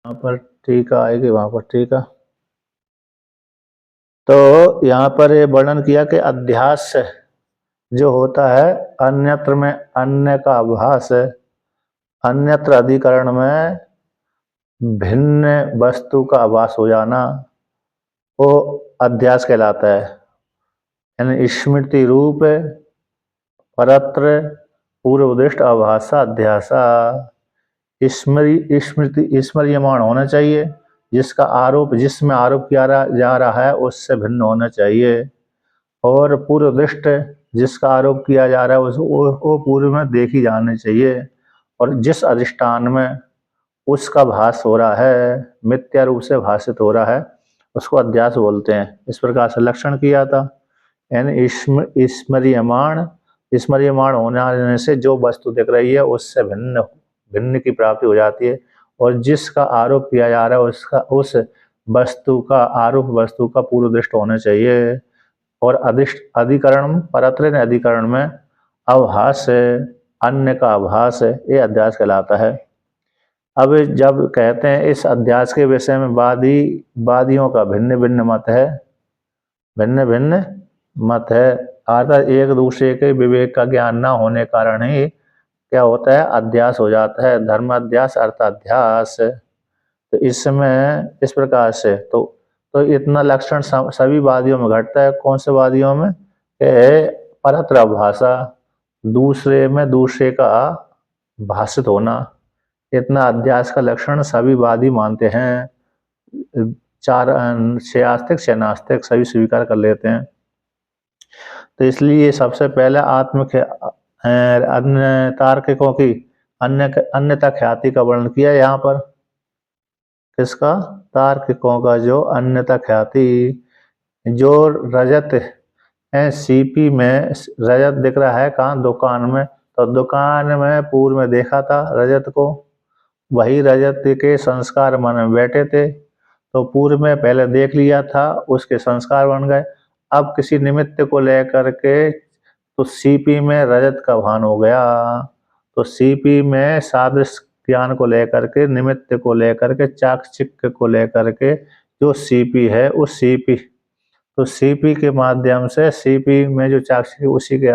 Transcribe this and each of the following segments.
यहाँ पर टीका आएगी, वहाँ पर टीका। तो यहाँ पर ये वर्णन किया कि अध्यास जो होता है अन्यत्र में अन्य का आभास है, अन्यत्र अधिकरण में भिन्न वस्तु का आभास हो जाना, वो अध्यास कहलाता है। यानी स्मृति रूप परत्र पूर्वदृष्ट आभासा अध्यासा। स्मृतियमाण होना चाहिए, जिसका आरोप जिसमें आरोप किया जा रहा है उससे भिन्न होना चाहिए, और पूर्व दृष्ट जिसका आरोप किया जा रहा है वो पूर्व में देखी जानी चाहिए, और जिस अधिष्ठान में उसका भास हो रहा है, मिथ्या रूप से भाषित हो रहा है, उसको अध्यास बोलते हैं। इस प्रकार से लक्षण किया था। यानी स्मर्यमाण होने से जो वस्तु दिख रही है उससे भिन्न भिन्न की प्राप्ति हो जाती है, और जिसका आरोप किया जा रहा है उसका उस वस्तु का आरोप वस्तु का पूर्व दृष्ट होना चाहिए। और अधिकरण परत्र अधिकरण में आभास अन्य का आभास ये अध्यास कहलाता है। अब जब कहते हैं इस अध्यास के विषय में वादियों का भिन्न भिन्न मत है, भिन्न भिन्न मत है, अर्थात एक दूसरे के विवेक का ज्ञान न होने कारण ही क्या होता है, अध्यास हो जाता है, धर्माध्यास अर्थाध्यास। तो इसमें इस प्रकार से तो इतना लक्षण सभी वादियों में घटता है। कौन से वादियों में? परत्र भाषा, दूसरे में दूसरे का भाषित होना, इतना अध्यास का लक्षण सभी वादी मानते हैं। 6 आस्तिक 6 नास्तिक सभी स्वीकार कर लेते हैं। तो इसलिए सबसे पहले अन्य तार्किकों की अन्यता ख्याति का वर्णन किया यहाँ पर। किसका? तार्किकों का जो अन्यता ख्याति, जो रजत है सीपी में रजत दिख रहा है कहाँ? दुकान में। तो दुकान में पूर्व में देखा था रजत को, वही रजत के संस्कार मन में बैठे थे, तो पूर्व में पहले देख लिया था, उसके संस्कार बन गए। अब किसी निमित्त को लेकर के तो सीपी में रजत का भान हो गया, तो सीपी में सादृश्य ज्ञान को लेकर के, निमित्त को लेकर के, चाकचिक्य को लेकर के जो सीपी है उस सीपी के माध्यम से सीपी में जो चाकचिक्य उसी के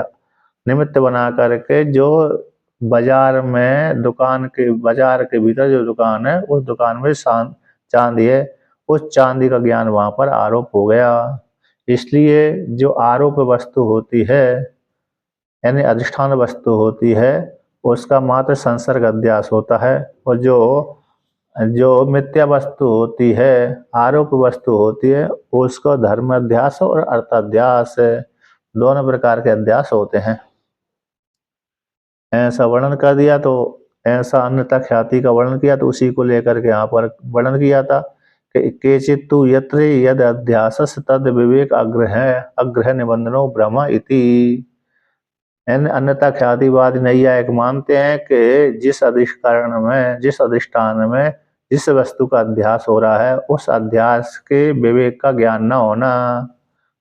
निमित्त बना करके जो बाजार में बाजार के भीतर जो दुकान है उस दुकान में चांदी है, उस चांदी का ज्ञान वहां पर आरोप हो गया। इसलिए जो आरोप वस्तु होती है यानी अधिष्ठान वस्तु होती है उसका मात्र संसर्ग अध्यास होता है, और जो मिथ्या वस्तु होती है आरोप वस्तु होती है उसको धर्म अध्यास और अर्थाध्यास दोनों प्रकार के अध्यास होते हैं। ऐसा वर्णन कर दिया, तो ऐसा अन्यथा ख्याति का वर्णन किया, तो उसी को लेकर के यहाँ पर वर्णन किया था कि केचित्तु यत्र यद अध्यासस् तद विवेक अग्रह निबंधनो ब्रह्म इति। अन्यथा ख्यातिवादी नैयायिक मानते हैं कि जिस अधिष्ठान में जिस वस्तु का अध्यास हो रहा है उस अध्यास के विवेक का ज्ञान न होना,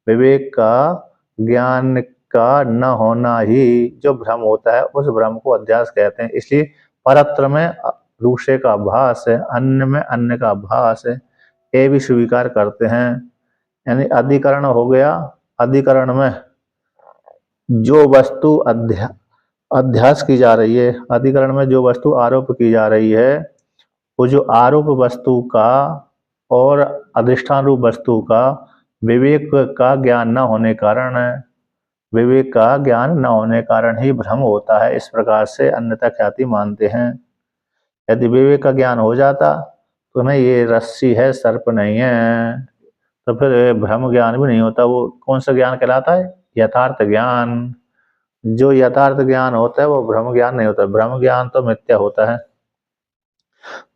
विवेक का ज्ञान का न होना ही जो भ्रम होता है उस भ्रम को अध्यास कहते हैं। इसलिए परत्र में दूसरे का आभास है, अन्य में अन्य का आभास है, ये भी स्वीकार करते हैं। यानी अधिकरण हो गया, अधिकरण में जो वस्तु अध्यास की जा रही है, अधिकरण में जो वस्तु आरोप की जा रही है, वो जो आरोप वस्तु का और अधिष्ठान रूप वस्तु का विवेक का ज्ञान न होने कारण ही भ्रम होता है। इस प्रकार से अन्यथा ख्याति मानते हैं। यदि विवेक का ज्ञान हो जाता तो नहीं ये रस्सी है सर्प नहीं है, तो फिर भ्रम ज्ञान भी नहीं होता। वो कौन सा ज्ञान कहलाता है? यथार्थ ज्ञान। जो यथार्थ ज्ञान होता है वो भ्रम ज्ञान नहीं होता, भ्रम ज्ञान तो मिथ्या होता है।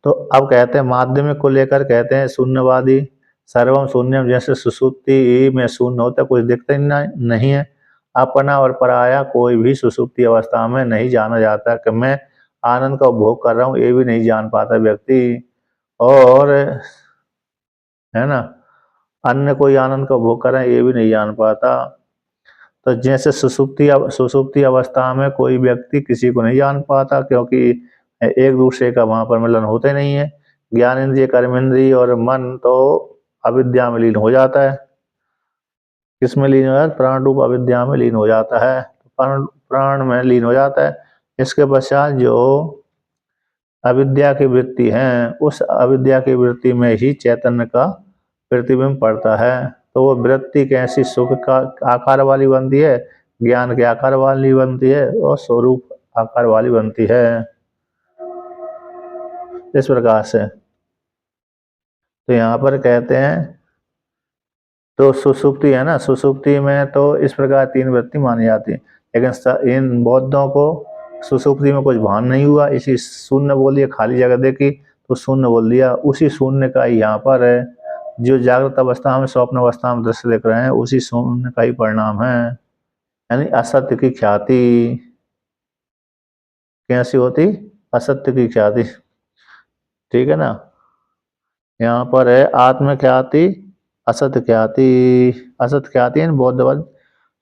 तो अब कहते हैं माध्यमिक को लेकर कहते हैं शून्यवादी सर्वम शून्यम, जैसे सुसुप्ति में शून्य होता है, कुछ दिखता ही नहीं है। अपना और पराया कोई भी सुसुप्ति अवस्था में नहीं जाना जाता कि मैं आनंद का उपभोग कर रहा हूँ, ये भी नहीं जान पाता व्यक्ति। और है ना, अन्य कोई आनंद का उपभोग कर रहे हैं ये भी नहीं जान पाता। तो जैसे सुसुप्ति अवस्था में कोई व्यक्ति किसी को नहीं जान पाता, क्योंकि एक दूसरे का वहां पर मिलन होते नहीं है। ज्ञानेंद्रिय, कर्मेंद्रिय और मन तो अविद्या में लीन हो जाता है। किसमें लीन हो जाता है? प्राण रूप अविद्या में लीन हो जाता है, प्राण में लीन हो जाता है। इसके पश्चात जो अविद्या की वृत्ति है, उस अविद्या की वृत्ति में ही चैतन्य का प्रतिबिंब पड़ता है। तो वो वृत्ति कैसी सुख का आकार वाली बनती है, ज्ञान के आकार वाली बनती है और स्वरूप आकार वाली बनती है। इस प्रकार से तो यहाँ पर कहते हैं, तो सुसुप्ति है ना, सुसुप्ति में तो इस प्रकार तीन वृत्ति मानी जाती है, लेकिन इन बौद्धों को सुसुप्ति में कुछ भान नहीं हुआ, इसी शून्य बोल दिया, खाली जगह देखी तो शून्य बोल दिया। उसी शून्य का ही यहाँ पर है, जो जागृत अवस्था में स्वप्न अवस्था में दृश्य देख रहे हैं, उसी शून्य का ही परिणाम है। यानी असत्य की ख्याति कैसी होती? असत्य की ख्याति, ठीक है ना। यहाँ पर है आत्म ख्याति, असत ख्याति। असत ख्याति यानी बौद्धवाद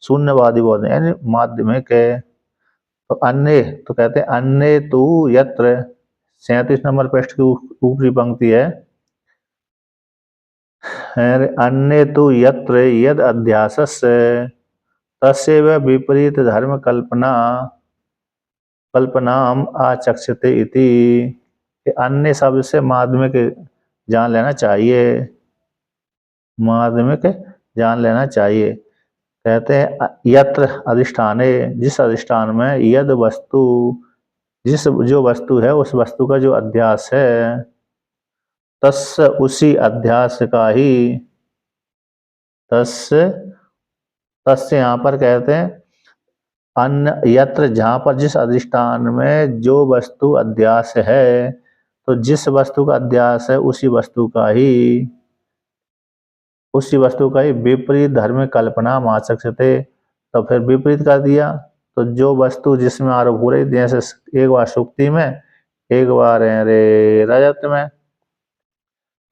शून्यवादी बौद्ध यानी माध्यमिक है। तो अन्य तो कहते हैं अन्य तू यत्र, 37 नंबर पृष्ठ की ऊपरी पंक्ति है, अन्य तू यत्र यद अध्यासस्य तस्यैव विपरीत धर्म कल्पनाम आचक्षते इति। अन्य शब्द से माध्यमिक जान लेना चाहिए, माध्यमिक जान लेना चाहिए। कहते हैं यत्र अधिष्ठाने, जिस अधिष्ठान में, यद वस्तु, जिस जो वस्तु है उस वस्तु का जो अध्यास है, तस्य उसी अध्यास का ही, तस्य यहाँ पर कहते हैं अन्य यत्र, जहाँ पर जिस अधिष्ठान में जो वस्तु अध्यास है, तो जिस वस्तु का अध्यास है उसी वस्तु का ही विपरीत धर्म कल्पना माचक्षते। तो फिर विपरीत कर दिया, तो जो वस्तु जिसमें आरोप हो रही, जैसे एक बार सुक्ति में, एक बार रजत में,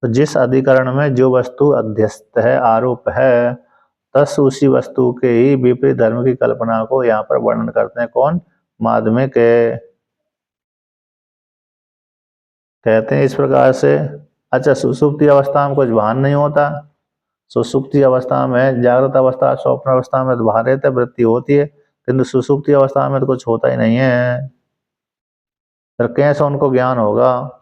तो जिस अधिकरण में जो वस्तु अध्यस्त है, आरोप है, तस उसी वस्तु के ही विपरीत धर्म की कल्पना को यहाँ पर वर्णन करते हैं। कौन? माध्यमिक कहते हैं इस प्रकार से। अच्छा, सुसुप्ति अवस्था में कुछ भान नहीं होता। सुसुप्ति अवस्था में, जागृत अवस्था स्वप्न अवस्था में तो भान रहता है, वृत्ति होती है, किंतु सुसुप्ति अवस्था में तो कुछ होता ही नहीं है। फिर कैसे उनको ज्ञान होगा?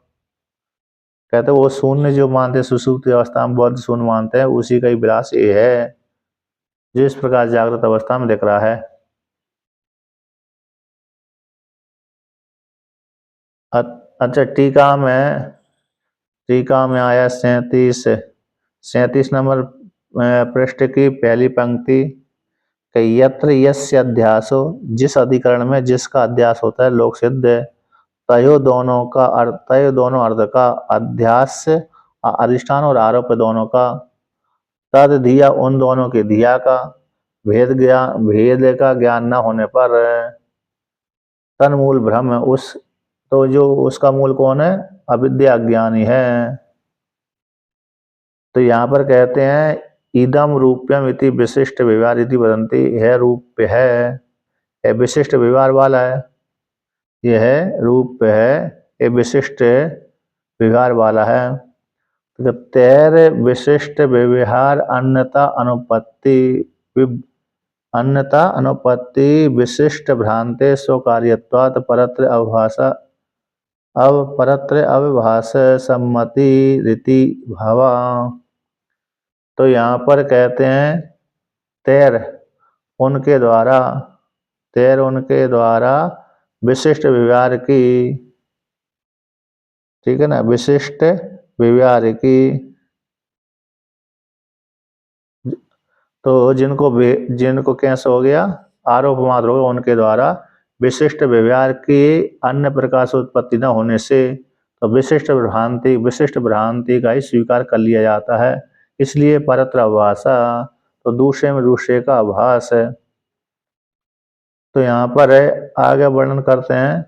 कहते वो शून्य जो मानते सुसुप्ति अवस्था में, बौद्ध शून्य मानते हैं, उसी का ही विलास ये है जो इस प्रकार जागृत अवस्था में दिख रहा है। अच्छा, टीका में आया 37 नंबर पृष्ठ की पहली पंक्ति, यत्र यस्य अध्यासो, जिस अधिकरण में जिसका अध्यास होता है, लोक सिद्ध है, तयो दोनों अर्थ का, अध्यास अधिष्ठान और आरोप दोनों का, तद धिया उन दोनों की धिया का, भेद का ज्ञान न होने पर, तन मूल ब्रह्म, उस तो जो उसका मूल कौन है? अविद्या, अज्ञानी है। तो यहाँ पर कहते हैं इदम रूप्यम इति विशिष्ट व्यवहार इति वदंती, यह रूप है, यह विशिष्ट व्यवहार वाला है, यह रूप है, ये विशिष्ट व्यवहार वाला है। तो तैर विशिष्ट व्यवहार अन्यता अनुपत्ति विशिष्ट भ्रांते स्वकार्यत्वात् परत्र अविभाष सम्मति रीति भावा। तो यहाँ पर कहते हैं तैर उनके द्वारा विशिष्ट व्यवहार की, ठीक है ना, विशिष्ट व्यवहार की, तो जिनको कैसे हो गया? आरोप मात्र हो गया, उनके द्वारा विशिष्ट व्यवहार की अन्य प्रकार से उत्पत्ति न होने से, तो विशिष्ट भ्रांति का ही स्वीकार कर लिया जाता है। इसलिए परत्र आभासा, तो दूसरे में दूसरे का आभास है। तो यहाँ पर आगे वर्णन करते हैं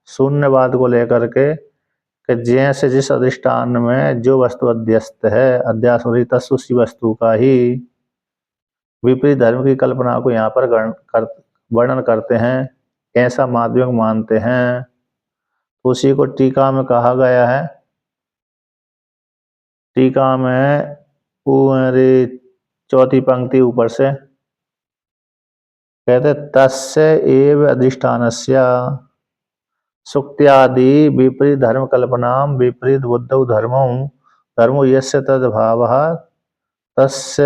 शून्यवाद को लेकर के, कि जैसे जिस अधिष्ठान में जो वस्तु अध्यस्त है, अध्यास हो रही, तस् उसी वस्तु का ही विपरीत धर्म की कल्पना को यहाँ पर वर्णन करते हैं, ऐसा माध्यमिक मानते हैं। उसी को टीका में कहा गया है टीका में चौथी पंक्ति ऊपर से कहते तस्य एव अधिष्ठानस्य सुक्त्यादि विपरीत धर्म कल्पनां विपरीत बुद्धौ धर्मो यस्य तद्भावः तस्य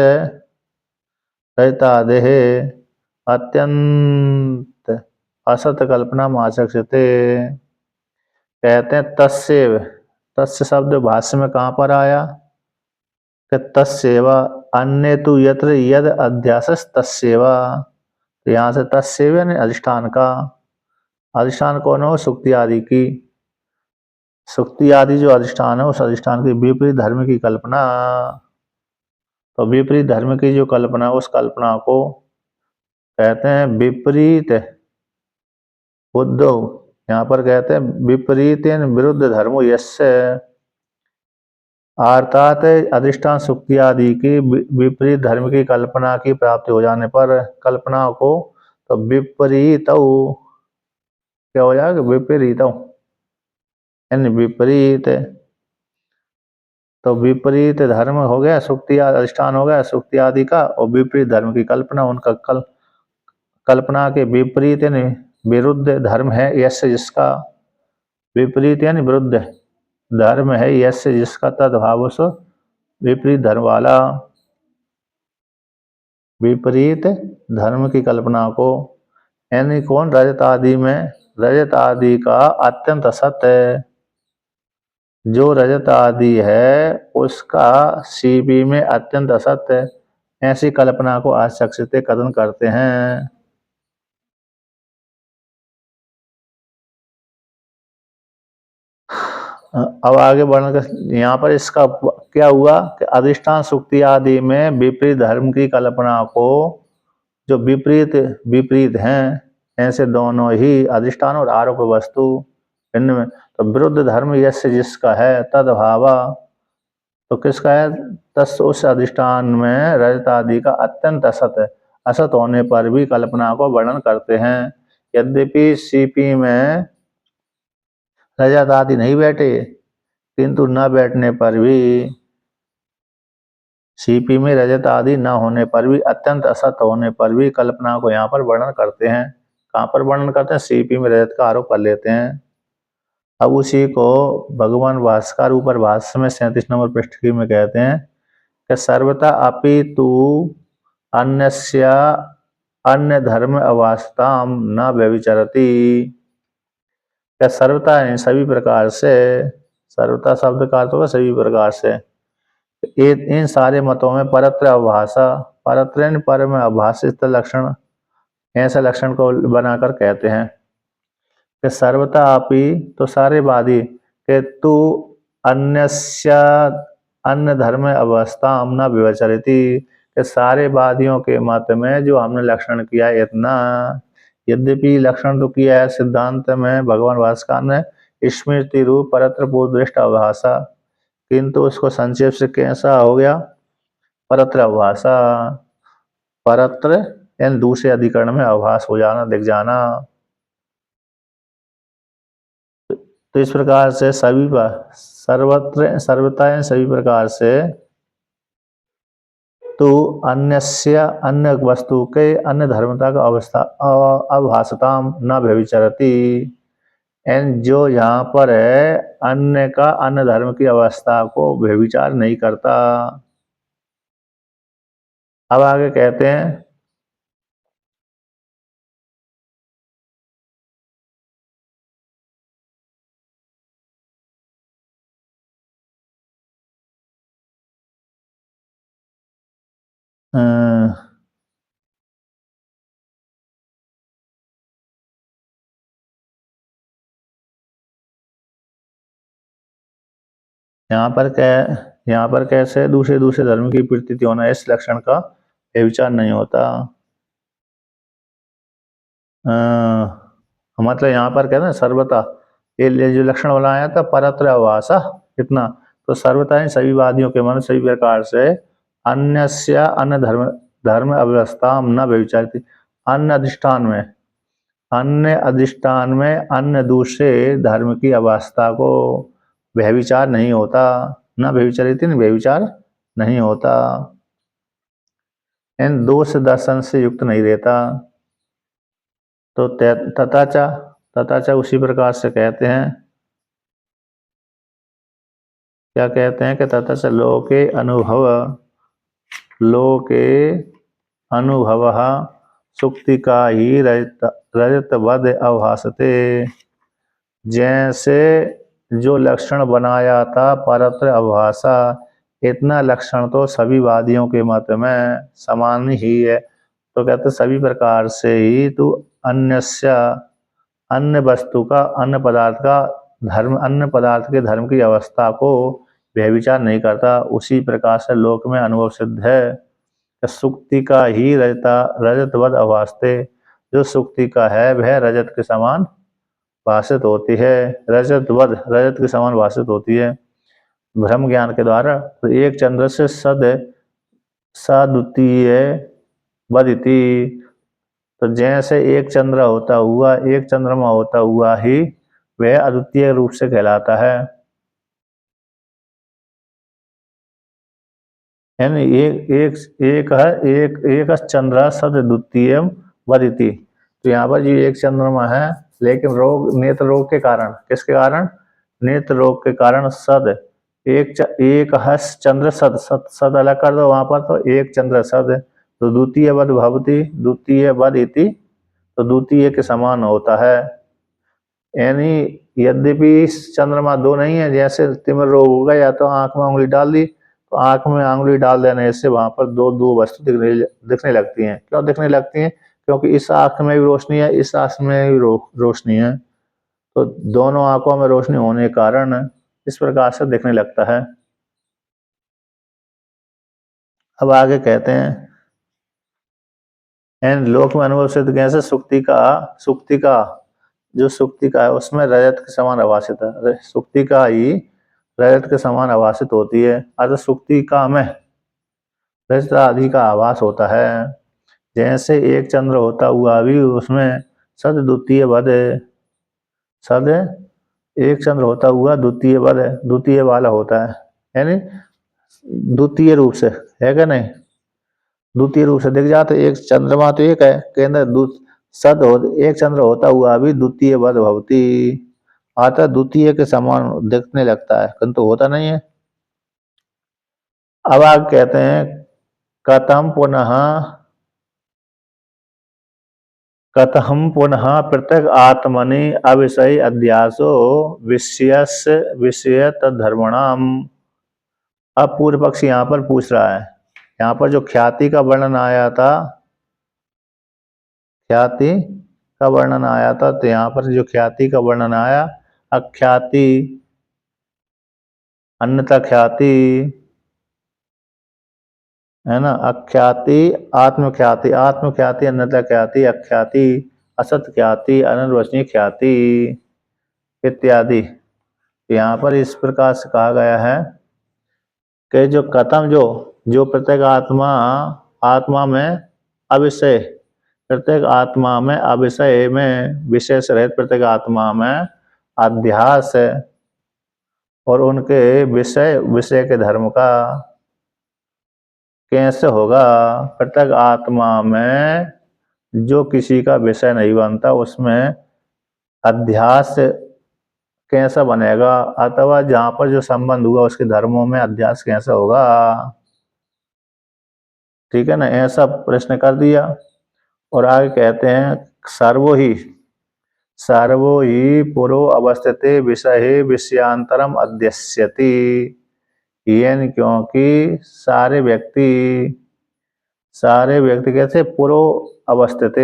रहितादेः अत्यंत असत कल्पना आचक्षते। कहते हैं तस्यैव, तस्य शब्द भाष्य में कहाँ पर आया कि तस्यैव अन्य तु यत्र यद अध्यासस् तस्यैव, तो यहाँ से तस्यैव यानी अधिष्ठान का, अधिष्ठान कौन हो सुक्ति आदि की, सुक्ति आदि जो अधिष्ठान है उस अधिष्ठान की विपरीत धर्म की कल्पना, तो विपरीत धर्म की जो कल्पना उस कल्पना को कहते हैं विपरीत बुद्धो, यहाँ पर कहते हैं विपरीत विरुद्ध धर्मो यस्य, अर्थात अधिष्ठान सुक्ति आदि की विपरीत धर्म की कल्पना की प्राप्ति हो जाने पर कल्पना को तो विपरीत क्या हो जाएगा विपरीत यानी विपरीत, तो विपरीत धर्म हो गया सुक्ति अधिष्ठान हो गया सुक्ति आदि का, और विपरीत धर्म की कल्पना उनका कल्पना के विपरीत यानी विरुद्ध धर्म है यस्य जिसका, विपरीत यानी विरुद्ध धर्म है यस्य जिसका तद्भाव सो विपरीत धर्म वाला, विपरीत धर्म की कल्पना को यानी कौन रजत आदि में, रजत आदि का अत्यंत असत्य है, जो रजत आदि है उसका सीपी में अत्यंत असत्य है, ऐसी कल्पना को आचक्षते कथन करते हैं। अब आगे बढ़कर यहाँ पर इसका क्या हुआ कि अधिष्ठान सुक्ति आदि में विपरीत धर्म की कल्पना को जो विपरीत विपरीत हैं ऐसे दोनों ही अधिष्ठान और आरोप वस्तु इनमें, तो विरुद्ध धर्म यस्य जिसका है तद्भावा, तो किसका है तस् उस अधिष्ठान में रजत आदि का अत्यंत असत है, असत होने पर भी कल्पना को वर्णन करते हैं। यद्यपि सीपी में रजत आदि नहीं बैठे किंतु न बैठने पर भी सीपी में रजत आदि न होने पर भी अत्यंत असत होने पर भी कल्पना को यहाँ पर वर्णन करते हैं। कहाँ पर वर्णन करते हैं सीपी में रजत का आरोप कर लेते हैं। अब उसी को भगवान भास्कर ऊपर भाष्य में 37 नंबर पृष्ठ की में कहते हैं कि सर्वथा अपि तु अन्यस्य अन्य धर्म अवास्ताम न व्यभिचरति, क्या सर्वता है सभी प्रकार से, सर्वता शब्द का अर्थ होगा सभी प्रकार से, इन सारे मतों में परत्र अभाषा, परत्र पर में अभाषित लक्षण ऐसे लक्षण को बनाकर कहते हैं कि सर्वता आपी तो सारे वादी के तू अन्यस्य अन्य धर्म अवस्था न विवचरती, के सारे वादियों के मत में जो हमने लक्षण किया है इतना, यद्यपि लक्षण तो किया है सिद्धांत में भगवान भास्कर ने स्मृति रूप परत्र पूर्वदृष्ट अभाषा, किंतु उसको संक्षेप से कैसा हो गया परत्र अभाषा, परत्र यानी दूसरे अधिकरण में आभास हो जाना दिख जाना। तो इस प्रकार से सभी सर्वत्र सर्वता सभी प्रकार से तो अन्यस्य अन्य वस्तु के अन्य धर्मता का अवस्था अभासताम न व्यभिचरती, एंड जो यहाँ पर है अन्य का अन्य धर्म की अवस्था को व्यभिचार नहीं करता। अब आगे कहते हैं यहाँ पर कैसे दूसरे दूसरे धर्म की प्रतीति होना इस लक्षण का व्यभिचार नहीं होता। मतलब यहाँ पर कहते हैं सर्वता ये जो लक्षण वाला आया था परत्र अवासा इतना, तो सर्वता है सभी वादियों के मन सभी प्रकार से अन्यस्य अन्य धर्म अव्यवस्था न व्यभिचारित, अन्य अधिष्ठान में अन्य दूसरे धर्म की अवस्था को व्यभिचार नहीं होता। न व्यभिचरित व्यभिचार नहीं होता। इन दोष दर्शन से युक्त नहीं रहता। तो तथाचा उसी प्रकार से कहते हैं, क्या कहते हैं कि तथाचा लोके अनुभव सुक्ति का ही रजतवद अवभासते। जैसे जो लक्षण बनाया था परत्र अवभाषा, इतना लक्षण तो सभी वादियों के मत में समान ही है। तो कहते सभी प्रकार से ही तू अन्य वस्तु का, अन्य पदार्थ का धर्म, अन्य पदार्थ के धर्म की अवस्था को व्यभिचार नहीं करता। उसी प्रकार से लोक में अनुभव सिद्ध है कि सुक्ति का ही रजतवद अभासते। जो सुक्ति का है वह रजत के समान भाषित होती है, रजत के समान भाषित होती है भ्रम ज्ञान के द्वारा। तो एक चंद्र से सद्वितीय वदिति। तो जैसे एक चंद्र होता हुआ, एक चंद्रमा होता हुआ ही वह अद्वितीय रूप से कहलाता है। यानी एक चंद्र सद्वितीय वदिति। तो यहाँ पर जो एक चंद्रमा है, लेकिन नेत्र रोग के कारण, किसके कारण? नेत्र रोग के कारण एक हस चंद्र सद अलग कर दो वहां पर, तो एक चंद्र सद। तो द्वितीय वद भवती, द्वितीय वद इति, तो द्वितीय के समान होता है। यानी यद्यपि चंद्रमा दो नहीं है, जैसे तिमिर रोग हो गया तो आंख में उंगली डाल दी, तो आंख में उंगली डाल देने से वहां पर दो वस्तु दिखने लगती हैं। क्यों दिखने लगती हैं? क्योंकि इस आंख में भी रोशनी है, इस आंख में भी रोशनी है, तो दोनों आंखों में रोशनी होने के कारण इस प्रकार से दिखने लगता है। अब आगे कहते हैं, एन लोक में अनुभव सिद्ध कैसे? सुक्ति का जो सुक्ति का है उसमें रजत के समान आभासित है। सुक्ति का ही रजत के समान आभासित होती है। अतः सुक्ति का में रजत आदि का आभास होता है। जैसे एक चंद्र होता हुआ भी उसमें सद द्वितीय वद, सद एक चंद्र होता हुआ द्वितीय वद, द्वितीय वाला होता है, यानी द्वितीय रूप से है क्या नहीं? द्वितीय रूप से दिख जाते। एक चंद्रमा तो एक है, केंद्र एक चंद्र होता हुआ भी द्वितीय वद भवती, अतः द्वितीय के समान दिखने लगता है, किंतु होता नहीं है। अब आगे कहते हैं, कथम पुनः पृथक आत्मनि अविषय अध्यासो विषय तद्धर्मणाम। अब पूर्व पक्ष यहाँ पर पूछ रहा है, यहाँ पर जो ख्याति का वर्णन आया था, तो यहाँ पर जो ख्याति का वर्णन आया, अख्याति अन्यथा ख्याति है ना, अख्याति आत्मख्याति, अन्यथा ख्याति, अख्याति असत ख्याति, अनिर्वचनीय ख्याति इत्यादि। यहाँ पर इस प्रकार से कहा गया है कि जो कथम जो प्रत्येक आत्मा में अविषय, प्रत्येक आत्मा में अविषय में विषय से रहित प्रत्येक आत्मा में अध्यास और उनके विषय के धर्म का कैसे होगा? प्रत्येक आत्मा में जो किसी का विषय नहीं बनता उसमें अध्यास कैसा बनेगा? अथवा जहां पर जो संबंध हुआ उसके धर्मों में अध्यास कैसा होगा? ठीक है ना, ऐसा प्रश्न कर दिया। और आगे कहते हैं, सर्वो ही पुरो अवस्थिते विषय विषयांतरम अध्यस्यति। क्योंकि सारे व्यक्ति कैसे? पुरो अवस्थित,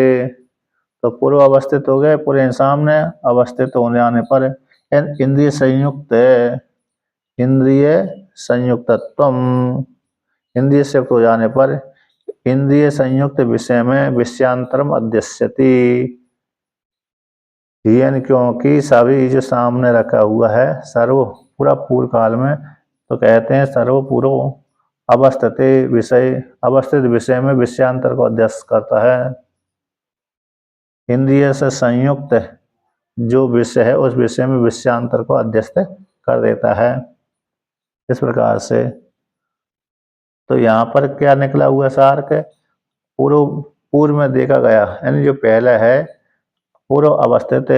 तो पूर्व अवस्थित हो गए, पूरे सामने अवस्थित होने आने पर इंद्रिय संयुक्तत्वम, इंद्रिय से युक्त हो जाने पर इंद्रिय संयुक्त विषय में विषयांतरम अध्यस्यति। क्योंकि सभी जो सामने रखा हुआ है सर्व पूरा पूर्व काल में, तो कहते हैं सर्व पूर्व अवस्थित विषय में विषयांतर को अध्यस्त करता है। इंद्रिय से संयुक्त जो विषय है उस विषय में विषयांतर को अध्यस्त कर देता है। इस प्रकार से। तो यहाँ पर क्या निकला हुआ सार के पूर्व पूर्व में देखा गया, यानी जो पहला है पूर्व अवस्थित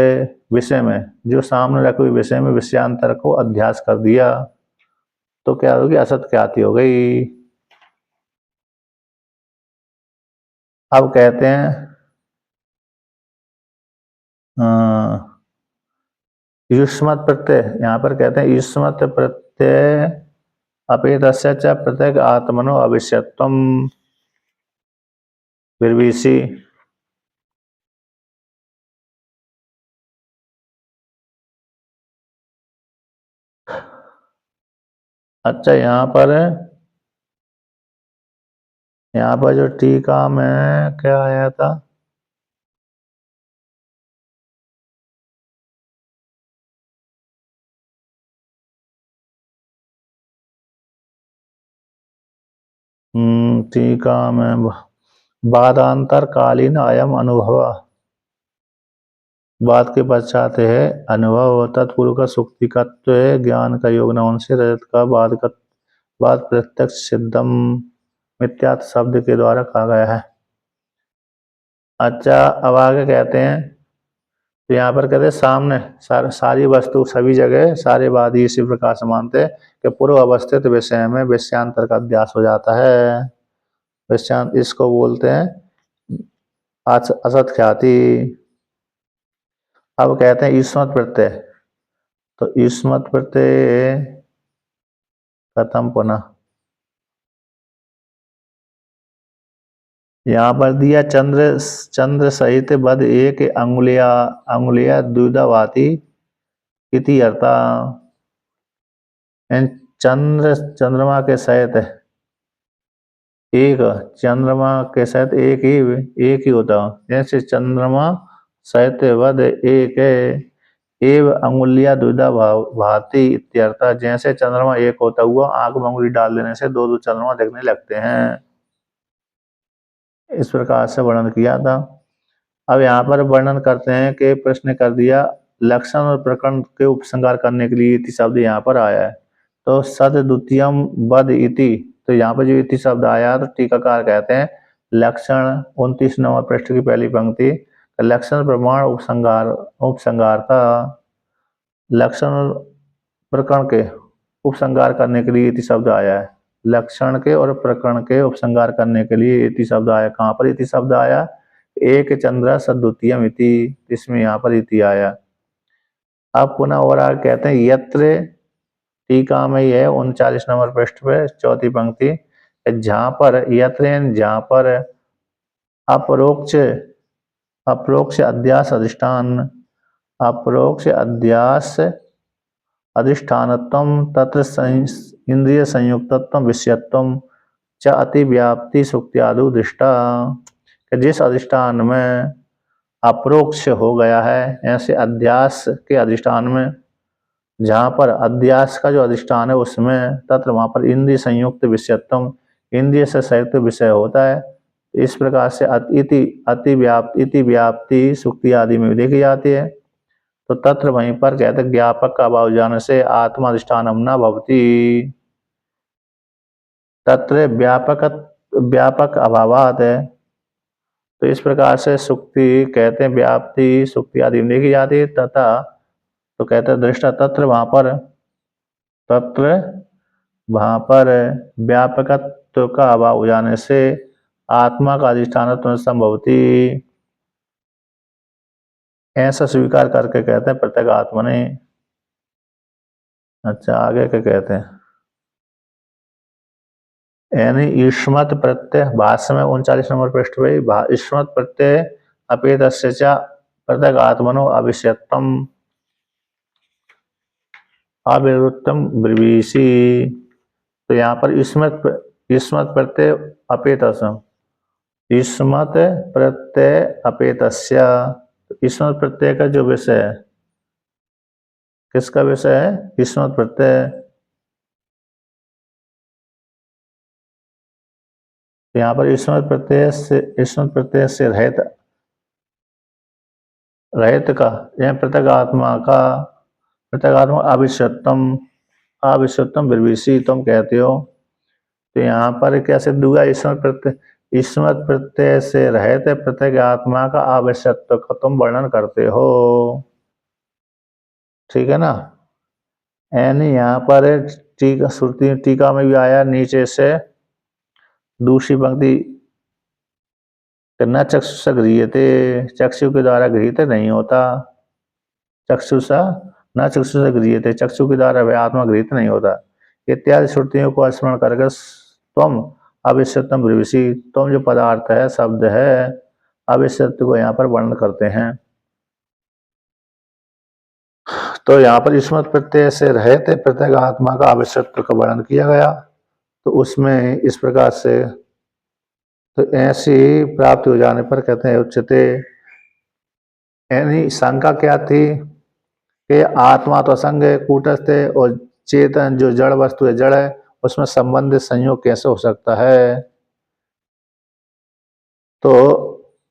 विषय में, जो सामने रखे हुए विषय में विषयांतर को अध्यास कर दिया तो क्या होगी, असत ख्याति हो गई। अब कहते हैं युष्मत प्रत्यय, यहाँ पर कहते हैं युष्मत प्रत्यय अपेतस्य च प्रत्येक आत्मनो अविष्यत्वम विर्विषि। अच्छा, यहाँ पर जो टीका में क्या आया था, टीका में बादांतरकालीन अयम अनुभव, बाद के पश्चात है अनुभव, तत्पूर्व का सुक्तिकत्व है, ज्ञान का योग न होने से रजत का बाद प्रत्यक्ष सिद्धम मिथ्यात्व शब्द के द्वारा कहा गया है। अच्छा, अब आगे कहते हैं, तो यहाँ पर कहते हैं सामने सारी वस्तु सभी जगह सारे वादी इसी प्रकार से मानते हैं कि पूर्व अवस्थित विषय में विषयांतर का अध्यास हो जाता है। विषयांत इसको बोलते हैं असत ख्याति। अब कहते हैं ईस्मत प्रत्यय, तो ईस्मत प्रत्यय खत्म पुनः। यहाँ पर दिया चंद्र सहित बद एक अंगुलिया द्विधावाती इति अर्था, चंद्रमा के सहित एक, चंद्रमा के सहित एक ही होता है, जैसे चंद्रमा सहित वद एक एव अंगुलिया द्विधा भाती इत्यर्थ, जैसे चंद्रमा एक होता हुआ आंख में अंगुली डाल देने से दो दो चंद्रमा दिखने लगते हैं, इस प्रकार से वर्णन किया था। अब यहाँ पर वर्णन करते हैं कि प्रश्न कर दिया लक्षण और प्रकरण के उपसंहार करने के लिए इति शब्द यहाँ पर आया है, तो सद द्वितीयम बद इति, तो यहाँ पर जो इति शब्द आया तो टीकाकार कहते हैं लक्षण 29 नंबर पृष्ठ की पहली पंक्ति, लक्षण प्रमाण उपसंहारता, लक्षण और प्रकरण के उपसंहार करने के लिए इति शब्द आया है, लक्षण के और प्रकरण के उपसंहार करने के लिए इति शब्द आया। कहाँ पर इति शब्द आया, एक चंद्र सद्वितीयम इति, इसमें यहाँ पर इति आया। अब पुनः और आगे कहते हैं यत्र, टीका में ही है 39 नंबर पृष्ठ पे चौथी पंक्ति, जहाँ पर यत्र, जहाँ पर अपरोक्ष अपरोक्ष अध्यास अधिष्ठान, अपरोक्ष अध्यास अधिष्ठानत्वम तत्र इंद्रिय संयुक्तत्वम विषयत्वम च अतिव्याप्ति सुक्त्यादु दृष्टा, जिस अधिष्ठान में अपरोक्ष हो गया है, ऐसे अध्यास के अधिष्ठान में, जहाँ पर अध्यास का जो अधिष्ठान है उसमें तत्र वहाँ पर इंद्रिय संयुक्त विषयत्वम, इंद्रिय से संयुक्त विषय होता है, इस प्रकार से इति व्याप्ति सुक्ति आदि में देखी जाती है, तो तत्र वहीं पर कहते हैं ज्ञापक का अभाव जाने से आत्मा अधिष्ठानम न भवति, तत्र व्यापक अभावात है, तो इस प्रकार से सुक्ति कहते हैं व्याप्ति सुक्ति आदि में देखी जाती है, तथा तो कहते हैं दृष्टा तत्र वहां पर व्यापकत्व का अभाव हो जाने से आत्मा का अधिष्ठानत्व संभवती, ऐसा स्वीकार करके कहते हैं प्रत्येक आत्मा ने। अच्छा, आगे क्या कहते हैं, यानी युष्मत प्रत्यय भाष्य में 39 नंबर पृष्ठ पे युष्मत प्रत्यय अपेतस्य च प्रत्येक आत्मनो अविष्यत्वम अविरुद्धम ब्रवीषि, तो यहाँ पर युष्मत प्रत्यय अपेतस्य, युष्मत प्रत्यय अपेतस्य, युष्मत प्रत्यय का जो विषय है, किसका विषय है, युष्मत प्रत्यय, यहाँ पर युष्मत प्रत्यय से रहित का, यह प्रत्येक आत्मा अविष्यत्वम, अविश्वतम ब्रवीषि तुम कहते हो। तो यहाँ पर क्या सिद्ध हुआ, ईश्वर प्रत्यय से रहित प्रत्येक आत्मा का आवश्यकत्व का तुम वर्णन करते हो। ठीक है ना। यानी यहाँ पर टीका, श्रुति टीका में भी आया नीचे से दूसरी पंक्ति, न चक्षुषा गृह्यते, चक्षु के द्वारा गृहित नहीं होता। चक्षुषा न चक्षुषा गृह्यते, चक्षु के द्वारा वह आत्मा गृहित नहीं होता। इत्यादि श्रुतियों को स्मरण करके तुम अविश्वतम ब्रवीषि, तुम जो पदार्थ है, शब्द है, अविश्वत को यहाँ पर वर्णन करते हैं। तो यहाँ पर ईश्वर प्रत्यय से रहित प्रत्येक आत्मा का अविश्वत्व का वर्णन किया गया। तो उसमें इस प्रकार से, तो ऐसी प्राप्ति हो जाने पर कहते हैं उच्चते, यानी शंका क्या थी कि आत्मा तो असंग है, कूटस्थ है, और चेतन जो जड़ वस्तु है, जड़ है, उसमें संबंधित संयोग कैसे हो सकता है। तो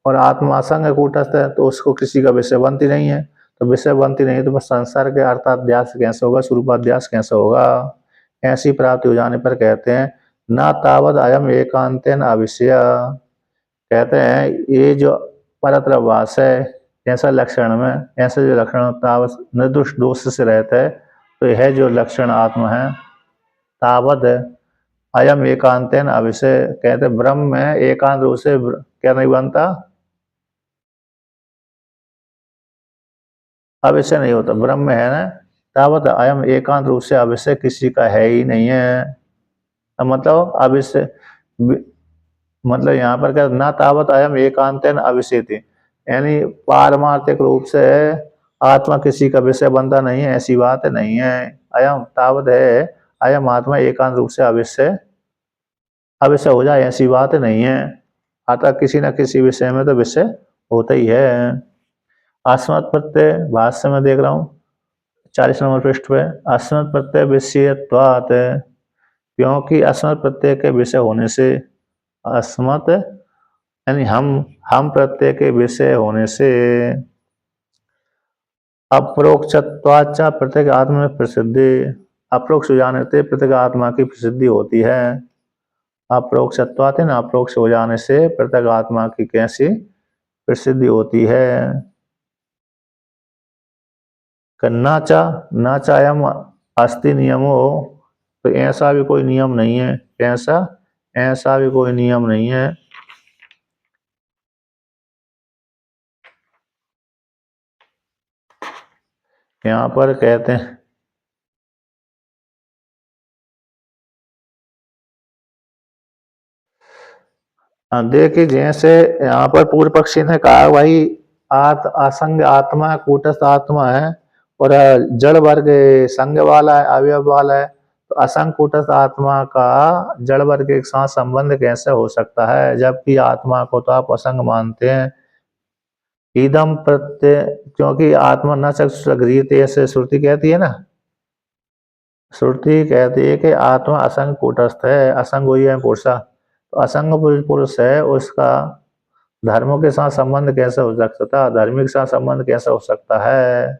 और आत्मा असंग है, कूटस्थ है, तो उसको किसी का विषय बनती नहीं है। तो विषय बनती नहीं तो संसार के अर्थाध्यास कैसे होगा, स्वरूपाध्यास कैसे होगा। ऐसी प्राप्ति हो जाने पर कहते हैं न तावद अयम एकांतेन अविषय, कहते हैं ये जो परत्रवास है, ऐसा लक्षण में, ऐसे जो लक्षण तावत निर्दोष दोष से रहता है, तो यह जो लक्षण आत्मा है तावद अयम एकांतेन अविषय, कहते ब्रह्म में एकांत रूप से क्या नहीं बनता, अविषय नहीं होता। ब्रह्म है ना, तावत अयम एकांत रूप से अविषय किसी का है ही नहीं है। मतलब अविषय, मतलब यहाँ पर क्या, ना तावत अयम एकांतेन अविषयति, यानी पारमार्थिक रूप से आत्मा किसी का विषय बनता नहीं है, ऐसी बात नहीं है। अयम तावत है, अयम आत्मा एकांत रूप से अविषय अविषय हो जाए, ऐसी बात नहीं है। अतः किसी न किसी विषय में तो विषय होता ही है। अस्मत् प्रत्यय, भाष्य में देख रहा हूँ 40 नंबर पृष्ठ पे, अस्मत् प्रत्यय विषयत्वात्, क्योंकि अस्मत् प्रत्यय के विषय होने से, अस्मत् यानी हम प्रत्यय के विषय होने से, अप्रोक्षत्वाचा प्रत्येक आत्मा में प्रसिद्धि, अप्रोक्ष हो जाने से प्रत्येक आत्मा की प्रसिद्धि होती है। अप्रोक्षत्वात् न अप्रोक्ष हो जाने से प्रत्येक आत्मा की कैसी प्रसिद्धि होती है। नाचा नाचायम अस्ति नियमो, तो ऐसा भी कोई नियम नहीं है, ऐसा भी कोई नियम नहीं है। यहाँ पर कहते हैं देखिए, जैसे यहाँ पर पूर्व पक्षी ने कहा भाई असंग आत्मा कूटस्थ आत्मा है, और जड़ वर्ग संग वाला है, अवयव वाला है, तो असंग कूटस्थ आत्मा का जड़ वर्ग के साथ संबंध कैसे हो सकता है, जबकि आत्मा को तो आप असंग मानते हैं। इदम प्रत्यय, क्योंकि आत्मा न चक्षुषगृहीत, ऐसे श्रुति कहती है ना, श्रुति कहती है कि आत्मा असंग कूटस्थ है, असंग हुई है पुरुषा, तो असंग पुरुष है, उसका धर्मों के साथ संबंध कैसे हो सकता है, धर्मी के साथ संबंध कैसे हो सकता है।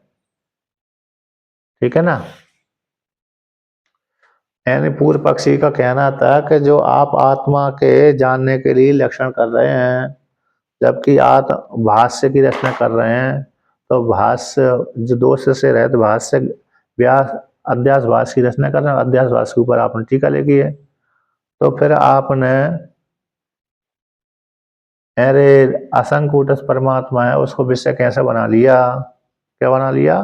ठीक है ना। यानी पूर्व पक्षी का कहना था कि जो आप आत्मा के जानने के लिए लक्षण कर रहे हैं, जबकि आप भाष्य की रचना कर रहे हैं, तो भाष्य जो दोष से रहते भाष्य व्यास अध्यास भाष्य की रचना कर रहे हैं, अध्यास भाष्य के ऊपर आपने टीका लिखी है, तो फिर आपने अरे असंग कूटस्थ परमात्मा है उसको विषय कैसे बना लिया, क्या बना लिया,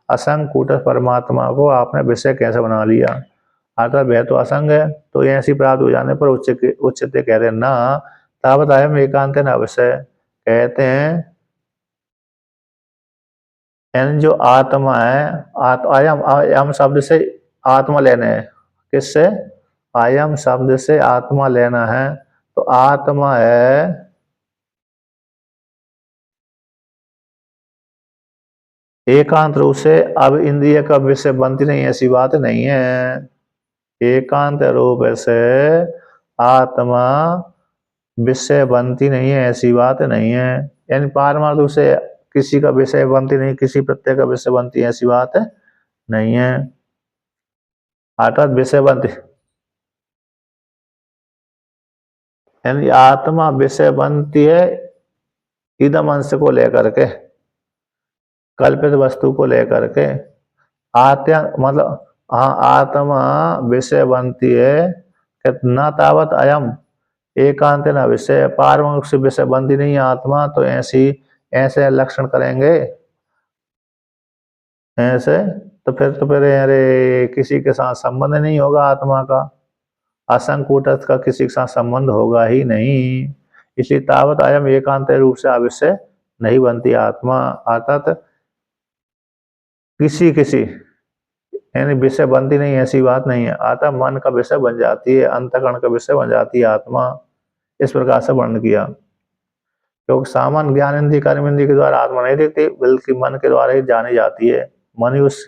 असंग कूटस्थ परमात्मा को आपने विषय कैसे बना लिया। अर्थात वह तो असंग है, तो ऐसी प्राप्त हो जाने पर उच्चते कहते हैं ना तावत अयम एकांत न अवश्य, कहते हैं यानी जो आत्मा है, अयम अयम शब्द से आत्मा लेना है, किससे, अयम शब्द से आत्मा लेना है, तो आत्मा है एकांत रूप से, अब इंद्रिय का विषय बनती नहीं, ऐसी बात नहीं है। एकांत रूप से आत्मा विषय बनती नहीं है, ऐसी बात नहीं है। यानी पारमार्थ रूप से किसी का विषय बनती नहीं, किसी प्रत्यय का विषय बनती है, ऐसी बात नहीं है। अर्थात विषय बनती, यानी आत्मा विषय बनती है इदम अंश को लेकर के, कल्पित वस्तु को लेकर के। आत्या मतलब हाँ, आत्मा विषय बनती है कि न तावत अयम एकांत न विषय, पारमाणु से विषय बनती नहीं है आत्मा। तो ऐसे लक्षण करेंगे ऐसे, तो फिर अरे किसी के साथ संबंध नहीं होगा आत्मा का, असंकूटस्थ का किसी के साथ संबंध होगा ही नहीं। इसलिए तावत अयम एकांत रूप से अविषय नहीं बनती आत्मा। अर्थात किसी किसी यानी विषय बनती नहीं, ऐसी बात नहीं है। आत्मा मन का विषय बन जाती है, अंतःकरण का विषय बन जाती है आत्मा। इस प्रकार से वर्णन किया। क्योंकि सामान्य ज्ञान इंद्रिय कर्म इंद्रिय के द्वारा आत्मा नहीं दिखती, बल्कि मन के द्वारा ही जानी जाती है। मन ही उस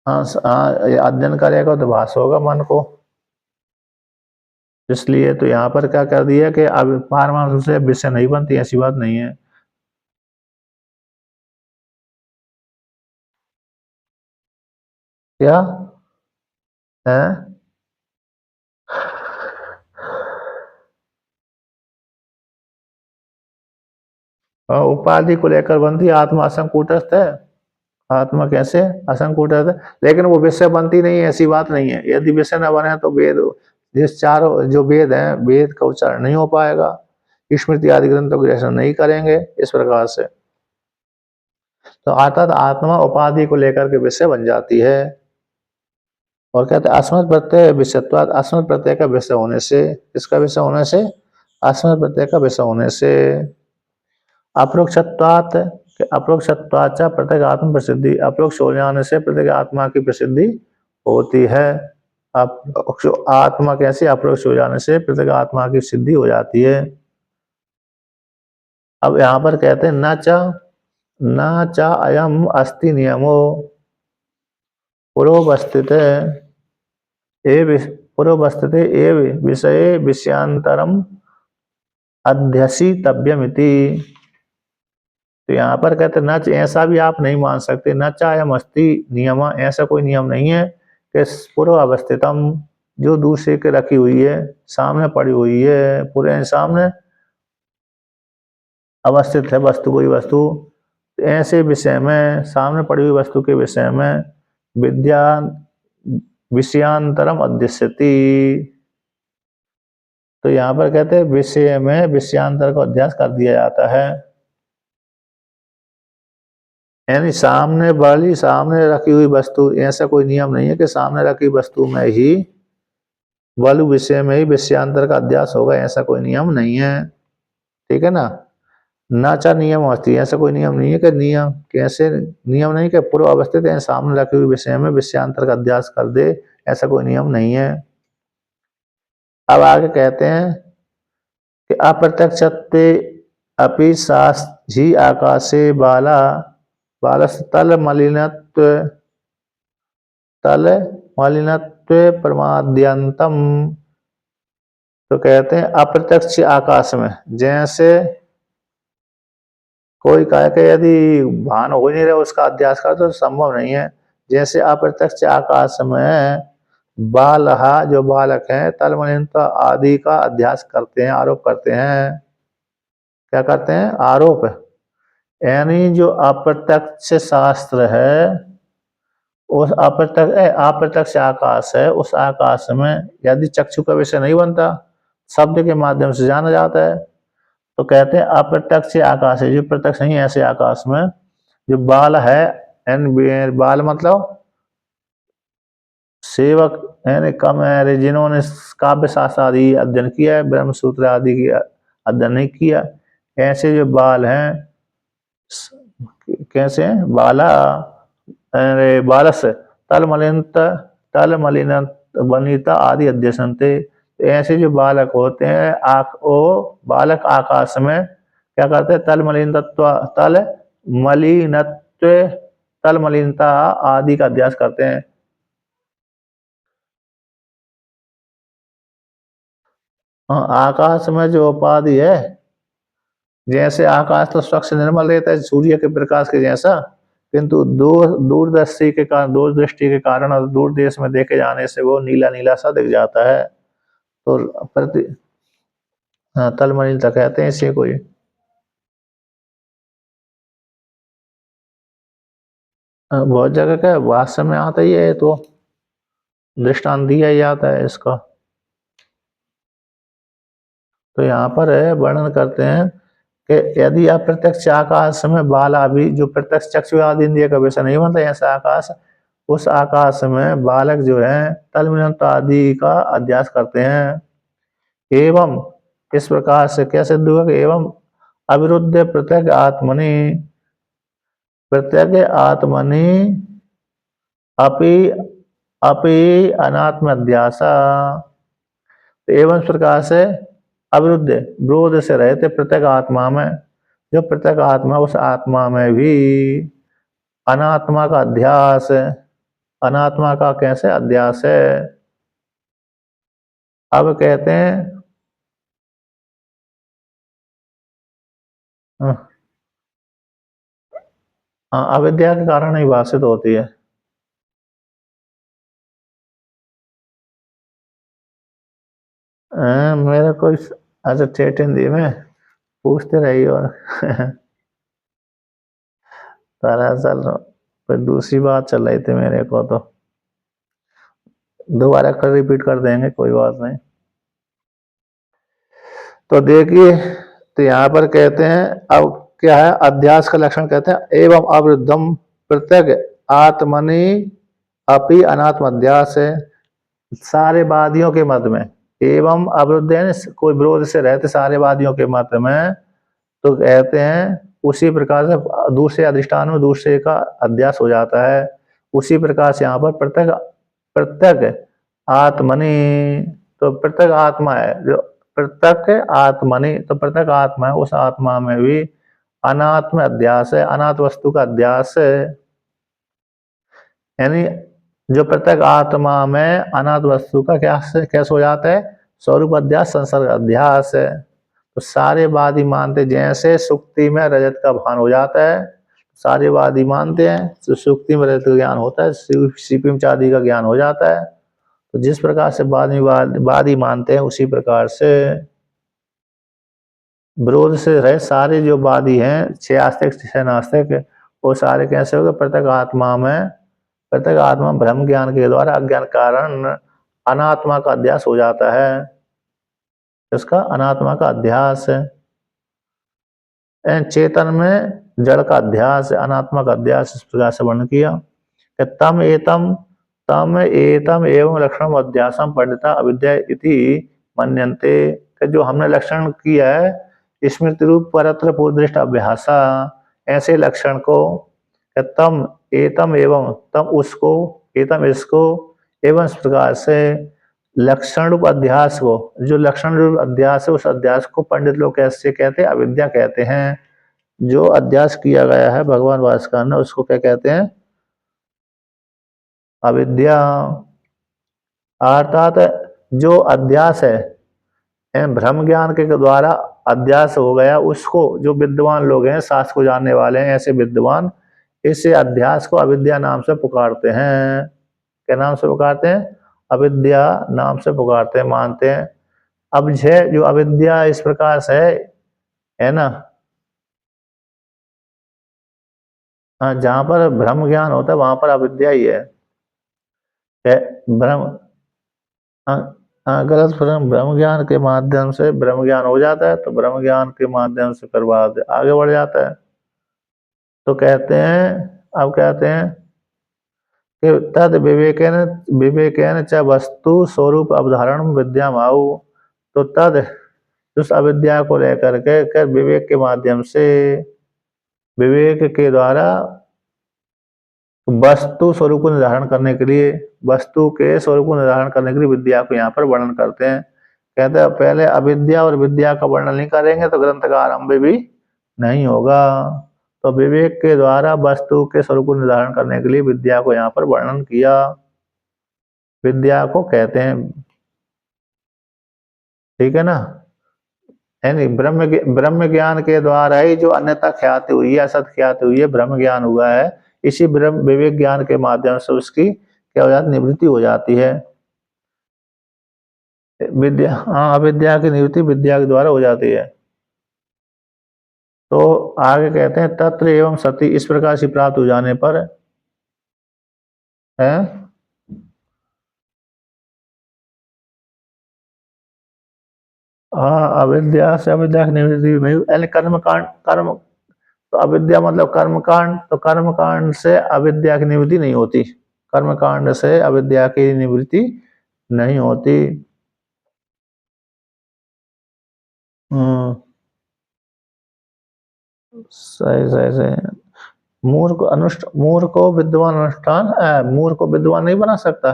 अध्ययन करेगा तो भास होगा मन को। इसलिए तो यहाँ पर क्या कर दिया कि अब पारमाणु से विषय नहीं बनती, ऐसी बात नहीं है। क्या है? उपाधि को लेकर बनती, आत्मा असंकूटस्थ है। आत्मा कैसे असंकूटस्थ है, लेकिन वो विषय बनती नहीं है, ऐसी बात नहीं है। यदि विषय न बने तो वेद, जिस चारों जो वेद हैं, वेद का उच्चारण नहीं हो पाएगा, स्मृति आदि ग्रंथों की रचना नहीं करेंगे। इस प्रकार से तो अर्थात आत्मा उपाधि को लेकर के विषय बन जाती है। और कहते हैं अस्मत् प्रत्यय विषयत्वात्, अस्मत् प्रत्यय का विषय होने से, किसका विषय होने से? अस्मत् प्रत्यय का विषय होने से। अपरोक्षत्वात्, अपरोक्षत्वाच्च प्रत्येक आत्म प्रसिद्धि, अपरोक्ष हो जाने से प्रत्येक आत्मा की प्रसिद्धि होती है। आत्मा कैसे? अपरोक्ष हो जाने से प्रत्येक आत्मा की सिद्धि हो जाती है। अब यहाँ पर कहते हैं न च अयम अस्ति नियमो पूर्वस्थित पूर्वस्थित एव विषये विषयांतरम अध्यसितव्यमिति। तो यहाँ पर कहते न, ऐसा भी आप नहीं मान सकते, न चायम अस्ति नियम, ऐसा कोई नियम नहीं है कि पूर्व अवस्थितम, जो दूसरे के रखी हुई है, सामने पड़ी हुई है, पूरे सामने अवस्थित है वस्तु, कोई वस्तु, ऐसे विषय में, सामने पड़ी हुई वस्तु के विषय में विद्या विषयांतरम अध्यस्यति। तो यहाँ पर कहते हैं विषय में विषयांतर का अध्यास कर दिया जाता है। यानी सामने वाली, सामने रखी हुई वस्तु, ऐसा कोई नियम नहीं है कि सामने रखी वस्तु में ही वालु विषय में ही विषयांतर का अध्यास होगा, ऐसा कोई नियम नहीं है। ठीक है ना? नाचा नियम होती है, ऐसा कोई नियम नहीं है कि नियम कैसे, नियम नहीं कि पूर्व अवस्थित है सामने रखी हुई विषय में विषयांतर का अध्यास कर दे, ऐसा कोई नियम नहीं है। अब आगे कहते हैं कि अप्रत्यक्षत्वे अपि साक्षी आकाशे बाला बालस तल मलिनत्व, तल मलिनत्व प्रमाद्यंतम। तो कहते हैं अप्रत्यक्ष आकाश में, जैसे कोई कहे कि यदि भान हो नहीं रहा उसका अध्यास कर तो संभव नहीं है। जैसे अप्रत्यक्ष आकाश में बालहा, जो बालक हैं, तलमलिनता आदि का अध्यास करते हैं, आरोप करते हैं। क्या करते हैं? आरोप। यानी जो अप्रत्यक्ष शास्त्र है, उस अप्रत्यक्ष आकाश है, उस आकाश में यदि चक्षु का विषय नहीं बनता, शब्द के माध्यम से जाना जाता है, तो कहते हैं अप्रत्यक्ष आकाश है। जो प्रत्यक्ष नहीं है ऐसे आकाश में जो बाल है, बाल मतलब सेवक, यानी कम है, जिन्होंने काव्य शास्त्र आदि अध्ययन किया है, ब्रह्म सूत्र आदि की अध्ययन नहीं किया, ऐसे जो बाल हैं, कैसे हैं? बाला अरे बालस तल मलिन वनिता आदि अध्यसनते। ऐसे जो बालक होते हैं, वो बालक आकाश में क्या करते हैं? तल मलिनत्व, तल मलिनता आदि का अध्यास करते हैं। आकाश में जो उपाधि है, जैसे आकाश तो स्वच्छ निर्मल रहता है सूर्य के प्रकाश के जैसा, किंतु दूरदृष्टि के कारण और दूर देश में देखे जाने से वो नीला नीला सा दिख जाता है। तो प्रति तलमनीलता कहते हैं इसे कोई। बहुत जगह का भाष्य में आता ही है, तो दृष्टांत दिया ही आता है इसका। तो यहाँ पर वर्णन करते हैं कि यदि आप प्रत्यक्ष आकाश में बाला भी, जो प्रत्यक्ष चक्षु आदि इंद्रिय का विषय नहीं बनता ऐसा आकाश, उस आकाश में बालक जो है तलमिलता आदि का अध्यास करते हैं। एवं इस प्रकार से क्या सिद्ध हुआ कि एवं अविरुद्ध प्रत्येक आत्मनि अपि अपि अनात्म अध्यासा। एवं इस प्रकार से अविरुद्ध विरोध से रहते प्रत्येक आत्मा में, जो प्रत्येक आत्मा उस आत्मा में भी अनात्मा का अध्यास, अनात्मा का कैसे अध्यास है। अब कहते हैं अविद्या के कारण ही भाषित होती है। मेरे को अच्छा ठेठ हिंदी में पूछते रही और दरअसल कोई दूसरी बात चल रही थी मेरे को, तो दोबारा कर रिपीट कर देंगे, कोई बात नहीं। तो देखिए, तो यहाँ पर कहते हैं अब क्या है, अध्यास का लक्षण कहते हैं एवं अवृद्धम प्रत्यक आत्मनि अपि अनात्म अध्यास है। सारे वादियों के मत में एवं अवरुद्ध है, कोई विरोध से रहते सारे वादियों के मत में, तो कहते हैं उसी प्रकार से दूसरे अधिष्ठान में दूसरे का अध्यास हो जाता है। उसी प्रकार से यहाँ पर प्रत्यक प्रत्यक आत्मनि, तो प्रत्यक आत्मा है जो प्रत्यक आत्मनि, तो प्रत्यक आत्मा है उस आत्मा में भी अनात्म अध्यास है, अनाथ वस्तु का अध्यास है। यानी जो प्रत्येक आत्मा में अनाथ वस्तु का क्या कैसे हो जाता है, स्वरूप अध्यास संसर्ग अध्यास है। तो सारे वादी मानते जैसे सुक्ति में रजत का भान हो जाता है, सारे वादी मानते हैं तो सुक्ति में रजत का ज्ञान होता है, सीपी चांदी का ज्ञान हो जाता है। तो जिस प्रकार से वादी मानते हैं उसी प्रकार से विरोध से रहे सारे जो वादी हैं, छह आस्तिक छह नास्तिक, वो सारे कैसे हो गए, प्रत्येक आत्मा ब्रह्म ज्ञान के द्वारा अज्ञान कारण अनात्मा का अध्यास हो जाता है। इसका अनात्मा का अध्यास है। चेतन में जड़ का अध्यास, अनात्मा का अध्यास, इस प्रकार से वर्णन किया कि तम एतम एवं लक्षण अध्यासम पंडिता अविद्या इति मन्यन्ते, जो हमने लक्षण किया है स्मृति रूप परत्र पूर्वदृष्ट अभ्यासा, ऐसे लक्षण को तम एतम एवं, तम उसको, एतम इसको, एवं इस प्रकार से लक्षण रूप अध्यास को, जो लक्षण रूप अध्यास है उस अध्यास को पंडित लोग कैसे कहते हैं, अविद्या कहते हैं। जो अध्यास किया गया है भगवान भास्कर ने उसको क्या कहते हैं, अविद्या। अर्थात जो अध्यास है ब्रह्म ज्ञान के द्वारा अध्यास हो गया, उसको जो विद्वान लोग हैं, शास्त्र को जानने वाले हैं, ऐसे विद्वान इस अध्यास को अविद्या नाम से पुकारते हैं। क्या नाम से पुकारते हैं, अविद्या नाम से पुकारते हैं, मानते हैं। अब जो अविद्या इस प्रकार से है ना, जहां पर ब्रह्म ज्ञान होता है वहां पर अविद्या ही है। ब्रह्म गलत फहम, ब्रह्म ज्ञान के माध्यम से ब्रह्म ज्ञान हो जाता है, तो ब्रह्म ज्ञान के माध्यम से फिर बाद आगे बढ़ जाता है। तो कहते हैं, अब कहते हैं कि तद विवेकेन च वस्तु स्वरूप अवधारण विद्या माऊ, तो तद उस अविद्या को लेकर के विवेक के माध्यम से, विवेक के द्वारा वस्तु स्वरूप को निर्धारण करने के लिए, वस्तु के स्वरूप को निर्धारण करने के लिए विद्या को यहाँ पर वर्णन करते हैं। कहते हैं पहले अविद्या और विद्या का वर्णन नहीं करेंगे तो ग्रंथ का आरंभ भी नहीं होगा। तो विवेक के द्वारा वस्तु के स्वरूप को निर्धारण करने के लिए विद्या को यहाँ पर वर्णन किया, विद्या को कहते हैं। ठीक है ना, यानी ब्रह्म ज्ञान के द्वारा ही जो अन्यथा ख्याति हुई है, असत ख्याति हुई है, ब्रह्म ज्ञान हुआ है, इसी ब्रह्म विवेक ज्ञान के माध्यम से उसकी क्या हो जाती, निवृत्ति हो जाती है। विद्या, हाँ, अविद्या की निवृत्ति विद्या के द्वारा हो जाती है। तो आगे कहते हैं तत्र एवं सति, इस प्रकार से प्राप्त हो जाने पर है, हाँ, अविद्या से अविद्या की निवृत्ति नहीं, यानी कर्म कांड, कर्म तो अविद्या मतलब कर्म कांड, तो कर्म कांड से अविद्या की निवृत्ति नहीं होती, कर्म कांड से अविद्या की निवृत्ति नहीं होती। हम्म, सही सही सही। मूर्ख को विद्वान अनुष्ठान, मूर्ख को विद्वान नहीं बना सकता।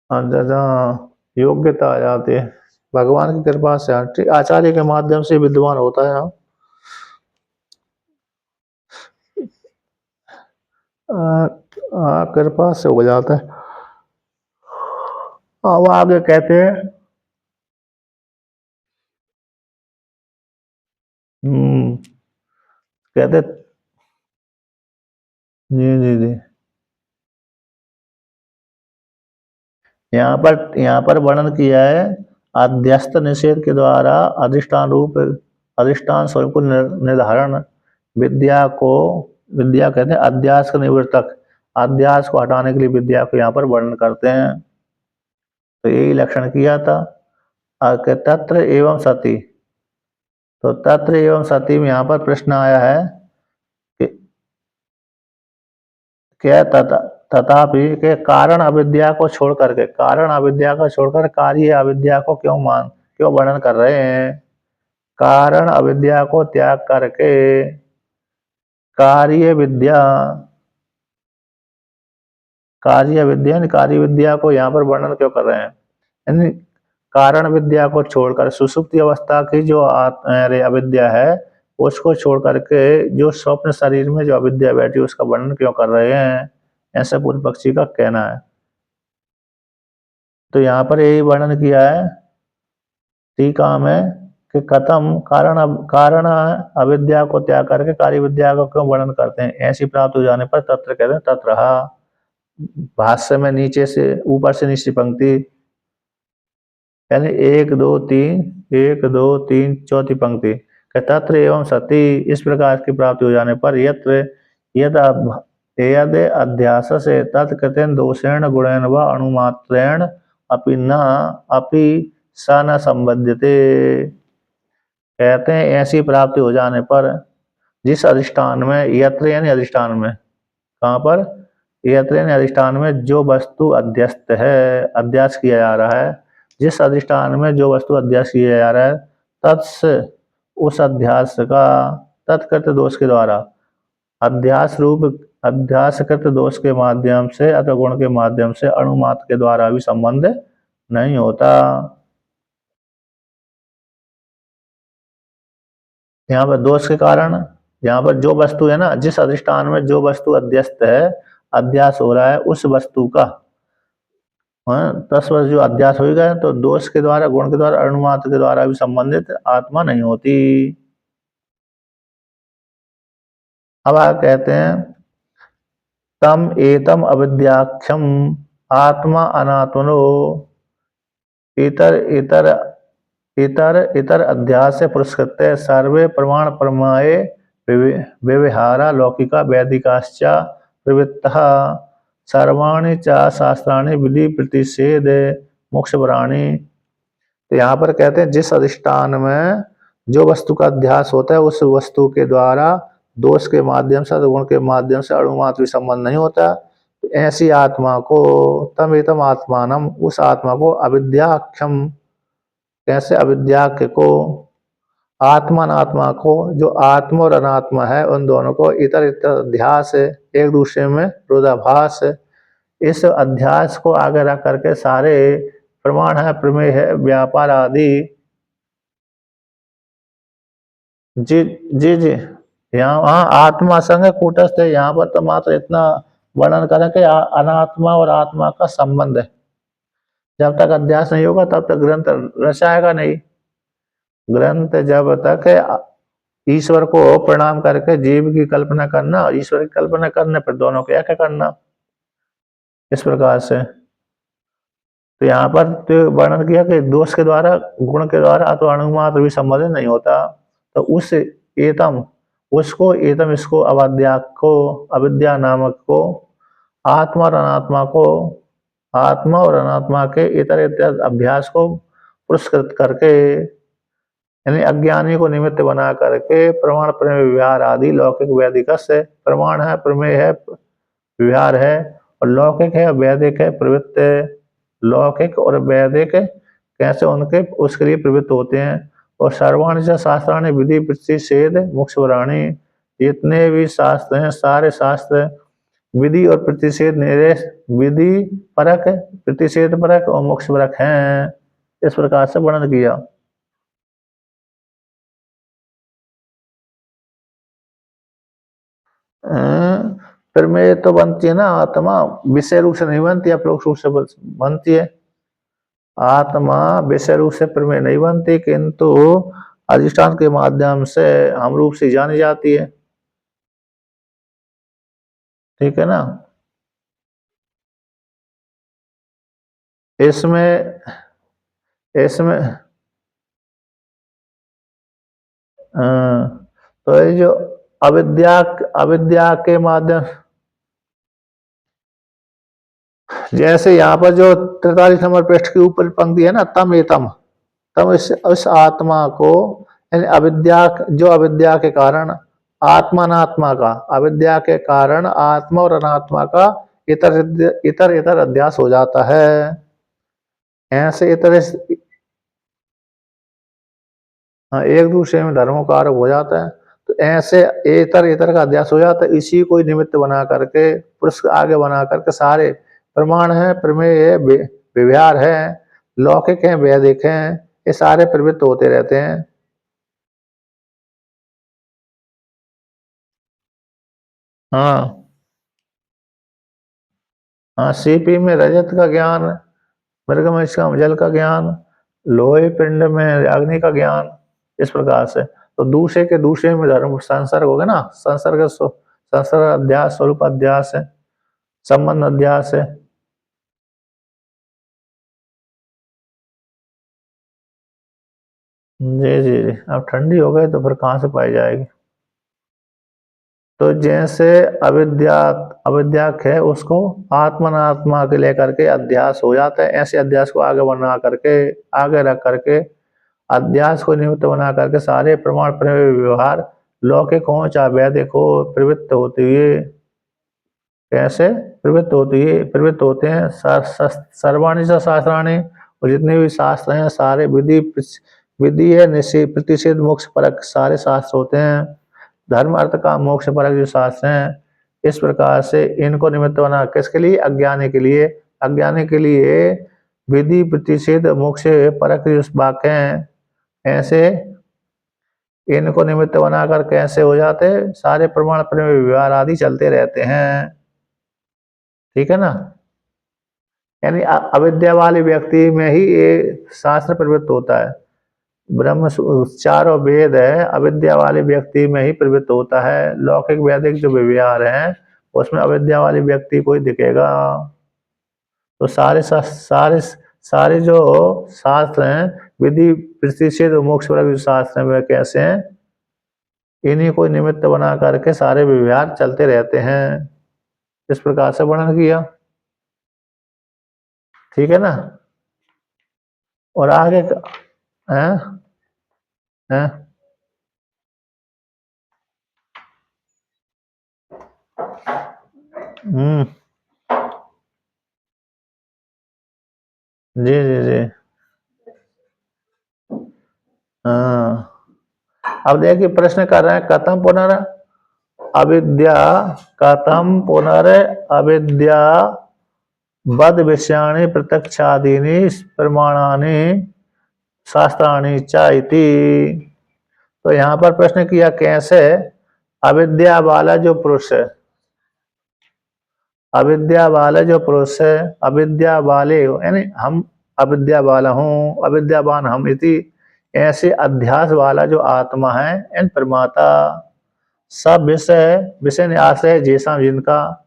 जहाँ योग्यता आ जाती है भगवान की कृपा से, आचार्य के माध्यम से विद्वान होता है। कृपा से हो जाता है। अब आगे कहते हैं, कहते, जी जी जी, यहाँ पर वर्णन किया है अध्यस्त निषेध के द्वारा अधिष्ठान स्वरूप को निर्धारण, विद्या को, विद्या कहते हैं अध्यास का निवर्तक, अध्यास को हटाने के लिए विद्या को यहाँ पर वर्णन करते हैं। तो यही लक्षण किया था। तत्र एवं सती, तो तत्र एवं सती में यहाँ पर प्रश्न आया है कि क्या तथापि के कारण अविद्या को छोड़ करके, कारण अविद्या को छोड़कर कार्य अविद्या को क्यों वर्णन कर रहे हैं। कारण अविद्या को त्याग करके कार्य विद्या, कार्य विद्या को यहाँ पर वर्णन क्यों कर रहे हैं, यानी कारण विद्या को छोड़कर सुषुप्ति अवस्था की जो अविद्या है उसको छोड़ करके जो स्वप्न शरीर में जो अविद्या बैठी उसका वर्णन क्यों कर रहे हैं, ऐसा पूर्व पक्षी का कहना है। तो यहाँ पर यही वर्णन किया है टीका में कि कथम कारण अविद्या को त्याग करके कार्य विद्या को क्यों वर्णन करते हैं, ऐसी प्राप्त हो जाने पर तत्र कहते हैं तत्र। भाष्य में नीचे से ऊपर से नीचे पंक्ति, यानी 1 2 3, 1 2 3 चौथी पंक्ति, तत्र एवं सती, इस प्रकार की प्राप्ति हो जाने पर यत्र यद अध्यास से तत्कृतेन दोषेण गुणेन व अणुमात्रेण अपि न अपि स न संबध्यते। कहते हैं ऐसी प्राप्ति हो जाने पर जिस अधिष्ठान में, यत्र यानी अधिष्ठान में, कहाँ पर, यत्र यानी अधिष्ठान में जो वस्तु अध्यस्त है, अध्यास किया जा रहा है, जिस अधिष्ठान में जो वस्तु अध्यास किया जा रहा है, तत्स उस अध्यास का तत्कृत दोष के द्वारा, अध्यासकृत दोष के माध्यम से अथवा गुण के माध्यम से अणुमात्र के द्वारा भी संबंध नहीं होता। यहाँ पर दोष के कारण, यहाँ पर जो वस्तु है ना, जिस अधिष्ठान में जो वस्तु अध्यस्त है, अध्यास हो रहा है, उस वस्तु का तस्व जो अध्यास हो गया, तो दोष के द्वारा, गुण के द्वारा, अणुमात्र के द्वारा भी संबंधित आत्मा नहीं होती। अब आगे कहते हैं तम एतम अविद्याख्यम आत्मा अनात्मनो इतर इतर इतर इतर अध्यास से पुरस्कृत सर्वे प्रमाण प्रमाये व्यवहारा लौकिका वैदिकाश्च प्रवृत्तः सर्वाणि च शास्त्राणि विधि प्रतिषेध मोक्षपराणि। तो यहाँ पर कहते हैं जिस अधिष्ठान में जो वस्तु का अध्यास होता है उस वस्तु के द्वारा दोष के माध्यम से, गुण के माध्यम से अणुमात्र भी संबंध नहीं होता। तो ऐसी आत्मा को तम एतम आत्मानम, उस आत्मा को अविद्याख्यम, कैसे, अविद्या को, आत्मा को, जो आत्मा और अनात्मा है उन दोनों को इतर इतर अध्यास है, एक दूसरे में विरोधाभास है, इस अध्यास को आगे रख करके सारे प्रमाण है, प्रमेय है, व्यापार आदि, जी जी जी, यहाँ आत्मा संग कूटस्थ है, यहाँ पर तो मात्र इतना वर्णन करें कि अनात्मा और आत्मा का संबंध है। जब तक अध्यास नहीं होगा तब तक ग्रंथ रचाएगा नहीं। ग्रंथ जब तक ईश्वर को प्रणाम करके जीव की कल्पना करना, ईश्वर की कल्पना करने पर दोनों को एक करना, इस प्रकार से। तो यहाँ पर तो वर्णन किया कि दोष के द्वारा, गुण के द्वारा तो अणुमात्र भी संबंधित नहीं होता। तो उस एतम, उसको एतम, इसको अविद्या को, अविद्या नामक को, आत्मा और अनात्मा को, आत्मा और अनात्मा के इतर इतर अभ्यास को पुरस्कृत करके, यानी अज्ञानी को निमित्त बना करके प्रमाण प्रमेय व्यवहार आदि लौकिक वैदिक से, प्रमाण है, प्रमेय है, व्यवहार है, और लौकिक है, वैदिक है, प्रवृत्त। लौकिक और वैदिक कैसे उनके उसके लिए प्रवृत्त होते हैं। और सर्वाणि च शास्त्राणि विधि प्रतिषेध मोक्ष वराणि, जितने भी शास्त्र हैं सारे शास्त्र विधि और प्रतिषेध निर्देश, विधि परक, प्रतिषेध परक और मोक्ष परक हैं। इस प्रकार से वर्णन किया। प्रमेय तो बनती है ना आत्मा, विषय रूप से नहीं बनती, अपरोक्ष रूप से बनती है। आत्मा विषय रूप से प्रमेय नहीं बनती, किंतु अधिष्ठान के माध्यम से हम रूप से जानी जाती है। ठीक है ना। इसमें इसमें तो ये जो अविद्या, अविद्या के माध्यम, जैसे यहाँ पर जो 43 नंबर पृष्ठ के ऊपर पंक्ति है ना, तम एतम, तम इस आत्मा को, यानी अविद्या, जो अविद्या के कारण आत्मा अनात्मा का, अविद्या के कारण आत्मा और अनात्मा का इतर इतर इतर अध्यास हो जाता है। ऐसे इतर, एक दूसरे में धर्मों का आरोप हो जाता है। तो ऐसे इतर इतर का अध्यास हो जाता है। इसी को निमित्त बना करके, पुरुष आगे बना करके सारे प्रमाण है, प्रमेय है, व्यवहार है, लौकिक है, वैदिक है, ये सारे प्रवृत्त होते रहते हैं। हाँ हाँ, सीपी में रजत का ज्ञान, मृग में इसका जल का ज्ञान, लोहे पिंड में अग्नि का ज्ञान, इस प्रकार से। तो दूसरे के दूसरे में धर्म संसर्ग हो गया ना, संसर्ग, संसर्ग अध्यास, स्वरूप अध्यास है, संबंध अध्यास है। जी जी जी, अब ठंडी हो गई तो फिर कहाँ से पाई जाएगी। तो जैसे अविद्या, अविद्या है उसको आत्मनात्मा के लेकर के अध्यास हो जाता है, ऐसे अध्यास को आगे बना करके, आगे रख करके, अध्यास को निमित्त बना करके सारे प्रमाण प्रमेय व्यवहार लौकिक हो चाहे वैदिक हो, प्रवृत्त होते हुए, कैसे प्रवृत्त होते हैं। सर्वाणि च शास्त्राणि, और जितने भी शास्त्र हैं सारे विधि, विधि है, निषेध, प्रतिषेध, मोक्ष परक सारे शास्त्र होते हैं। धर्म अर्थ काम मोक्ष परक जो शास्त्र हैं, इस प्रकार से इनको निमित्त बना किसके लिए, अज्ञानी के लिए, अज्ञानी के लिए विधि प्रतिषेध मोक्ष परक जो वाक्य हैं, ऐसे इनको निमित्त बनाकर कैसे हो जाते, सारे प्रमाण प्रमेय व्यवहार आदि चलते रहते हैं। ठीक है ना। यानी अविद्या वाले व्यक्ति में ही ये शास्त्र प्रवृत्त होता है। ब्रह्म चारों वेद है, अविद्या वाले व्यक्ति में ही प्रवृत्त होता है। लौकिक वैदिक जो व्यवहार हैं उसमें अविद्या वाले व्यक्ति को ही दिखेगा। तो सारे सारे जो शास्त्र हैं, विधि प्रतिषेध मोक्ष परक जो शास्त्र हैं, वे कैसे हैं, इन्हीं को निमित्त बना करके सारे व्यवहार चलते रहते हैं। इस प्रकार से वर्णन किया। ठीक है ना। और आगे हैं, हैं, हम्म, जी जी जी, हाँ। अब देखिए प्रश्न कर रहे हैं, कथम पुनर अविद्या, कथम पुनर अविद्या बद विषयाणि प्रत्यक्षादीनि प्रमाणानि शास्त्राणि च इति। तो यहाँ पर प्रश्न किया, कैसे अविद्या वाला जो पुरुष है, अविद्या वाले जो पुरुष है, अविद्या वाले यानी हम, अविद्या वाला हूँ, अविद्यावान हम इति, ऐसे अध्यास वाला जो आत्मा है इन प्रमाता सब विषय विषय ने आश्रय जैसा जिनका,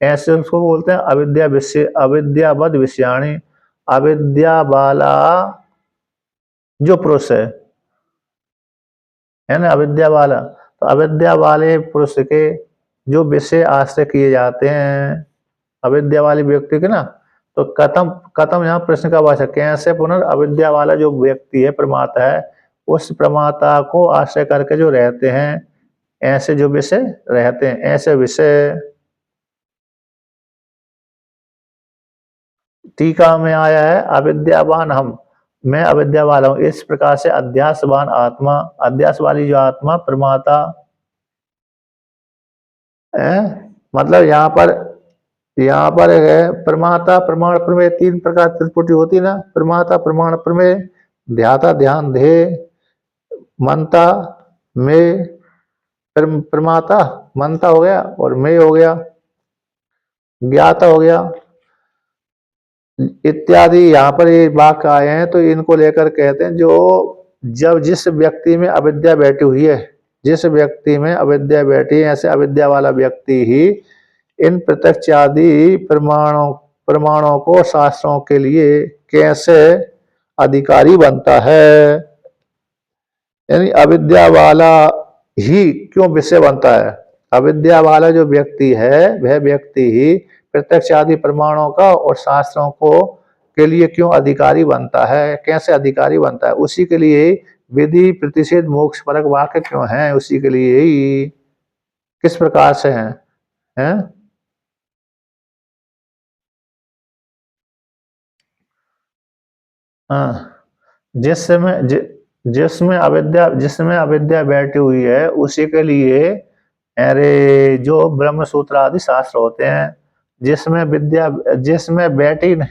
ऐसे उसको बोलते हैं अविद्या विषय अविद्यावद विषयाणी। अविद्या वाला जो पुरुष है ना, अविद्या वाला, तो अविद्या वाले पुरुष के जो विषय आश्रय किए जाते हैं अविद्या वाले व्यक्ति के ना, तो कथम कथम यहाँ प्रश्न का वाचक कैसे पुनर् अविद्या वाला जो व्यक्ति है प्रमाता है उस प्रमाता को आश्रय करके जो रहते हैं ऐसे जो विषय रहते हैं ऐसे विषय। टीका में आया है अविद्यावान हम, मैं अविद्या वाला हूँ, इस प्रकार से अध्यासवान आत्मा, अध्यास वाली जो आत्मा प्रमाता है, मतलब यहाँ पर है प्रमाता प्रमाण प्रमेय, तीन प्रकार त्रिपुटी होती ना, प्रमाता प्रमाण प्रमेय, ध्याता ध्यान ध्येय, मनता में, प्रमाता मनता हो गया और में हो गया ज्ञाता हो गया इत्यादि। यहाँ पर ये वाक्य आए हैं तो इनको लेकर कहते हैं जो जब जिस व्यक्ति में अविद्या बैठी हुई है, जिस व्यक्ति में अविद्या बैठी है ऐसे अविद्या वाला व्यक्ति ही इन प्रत्यक्ष आदि प्रमाणों को शास्त्रों के लिए कैसे अधिकारी बनता है, यानी अविद्या वाला ही क्यों विषय बनता है। अविद्या वाला जो व्यक्ति है वह व्यक्ति ही प्रत्यक्ष आदि प्रमाणों का और शास्त्रों को के लिए क्यों अधिकारी बनता है, कैसे अधिकारी बनता है, उसी के लिए विधि प्रतिषेध मोक्ष परक वाक्य क्यों है, उसी के लिए ही किस प्रकार से हैं? हाँ, जिसमें अविद्या बैठी हुई है उसी के लिए अरे जो ब्रह्म सूत्र आदि शास्त्र होते हैं, जिसमें बैठी नहीं,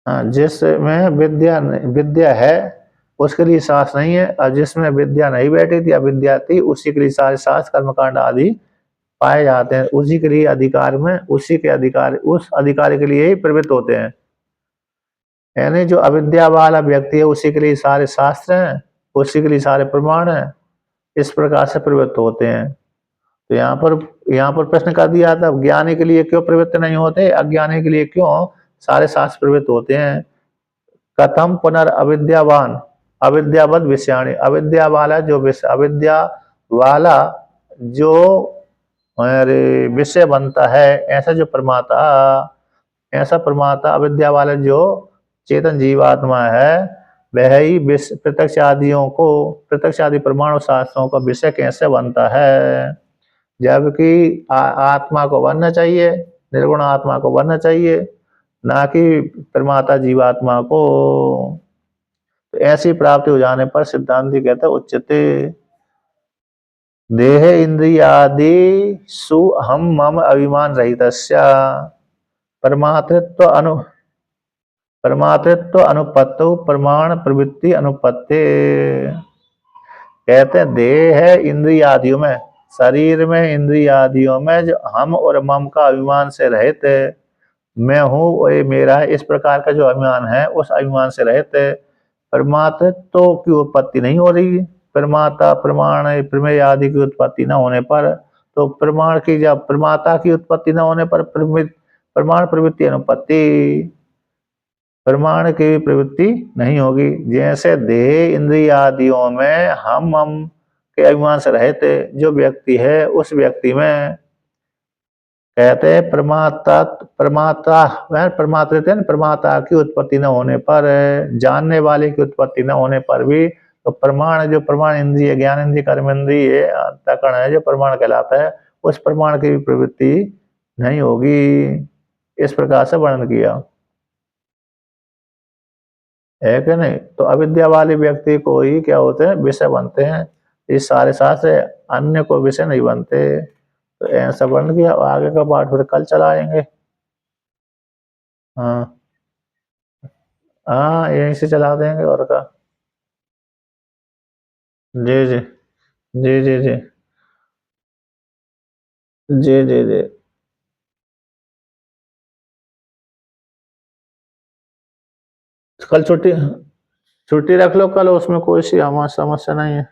हाँ जिसमें विद्या है उसके लिए शास्त्र नहीं है, और जिसमें विद्या नहीं बैठी थी अविद्या थी उसी के लिए सारे शास्त्र कर्मकांड आदि पाए जाते हैं, उसी के लिए अधिकार में उसी के अधिकार उस अधिकारी के लिए ही प्रवृत्त होते हैं। यानी जो अविद्या वाला व्यक्ति है उसी के लिए सारे शास्त्र हैं, उसी के लिए सारे प्रमाण हैं, इस प्रकार से प्रवृत्त होते हैं। तो यहाँ पर प्रश्न कर दिया था ज्ञानी के लिए क्यों प्रवृत्त नहीं होते, अज्ञानी के लिए क्यों सारे शास्त्र प्रवृत्त होते हैं। कथम पुनर्अविद्यावान अविद्यावद विषयाणी, अविद्या वाला जो अविद्या वाला जो अरे विषय बनता है ऐसा प्रमाता अविद्या वाला जो चेतन जीवात्मा है वह ही प्रत्यक्ष आदि प्रमाण शास्त्रों का विषय कैसे बनता है, जबकि आत्मा को बनना चाहिए, निर्गुण आत्मा को बनना चाहिए, ना कि प्रमाता जीवात्मा को। तो ऐसी प्राप्ति हो जाने पर सिद्धांति कहता है उच्चते देह इंद्रियादि सु हम मम अभिमान रहित परमातृत्व अनु परमातृत्व अनुपत्तो प्रमाण प्रवृत्ति अनुपत्ति। कहते हैं देह है इंद्रियादियों में, शरीर में इंद्रियादियों में जो हम और मम का अभिमान से रहित है, मैं हूँ ये मेरा है, इस प्रकार का जो अभिमान है उस अभिमान से रहित है, परमात्म की उत्पत्ति नहीं हो रही। प्रमाता प्रमाण प्रमेय आदि की उत्पत्ति न होने पर, तो प्रमाण की जब प्रमाता की उत्पत्ति न होने पर प्रमाण प्रवृत्ति अनुपत्ति, प्रमाण की प्रवृत्ति नहीं होगी। जैसे देह इंद्रिय आदियों में हम के अभिमान से रहते जो व्यक्ति है उस व्यक्ति में कहते हैं प्रमाता प्रमाता वह प्रमाता की उत्पत्ति न होने पर, जानने वाले की उत्पत्ति न होने पर भी, तो प्रमाण जो प्रमाण इंद्रिय ज्ञान इंद्रिय कर्म इंद्रिय अंतःकरण है जो प्रमाण कहलाता है उस प्रमाण की भी प्रवृत्ति नहीं होगी। इस प्रकार से वर्णन किया है कि नहीं। तो अविद्या वाले व्यक्ति को ही क्या होते हैं विषय बनते हैं, इस सारे शास्त्र अन्य को विषय नहीं बनते। तो ऐसा वर्णन किया, आगे का पाठ फिर कल चलाएंगे। हाँ हाँ यहीं से चला देंगे और का। जी जी जी जी जी जी जी जी। कल छुट्टी छुट्टी रख लो कल, उसमें कोई सी हमारी समस्या नहीं है।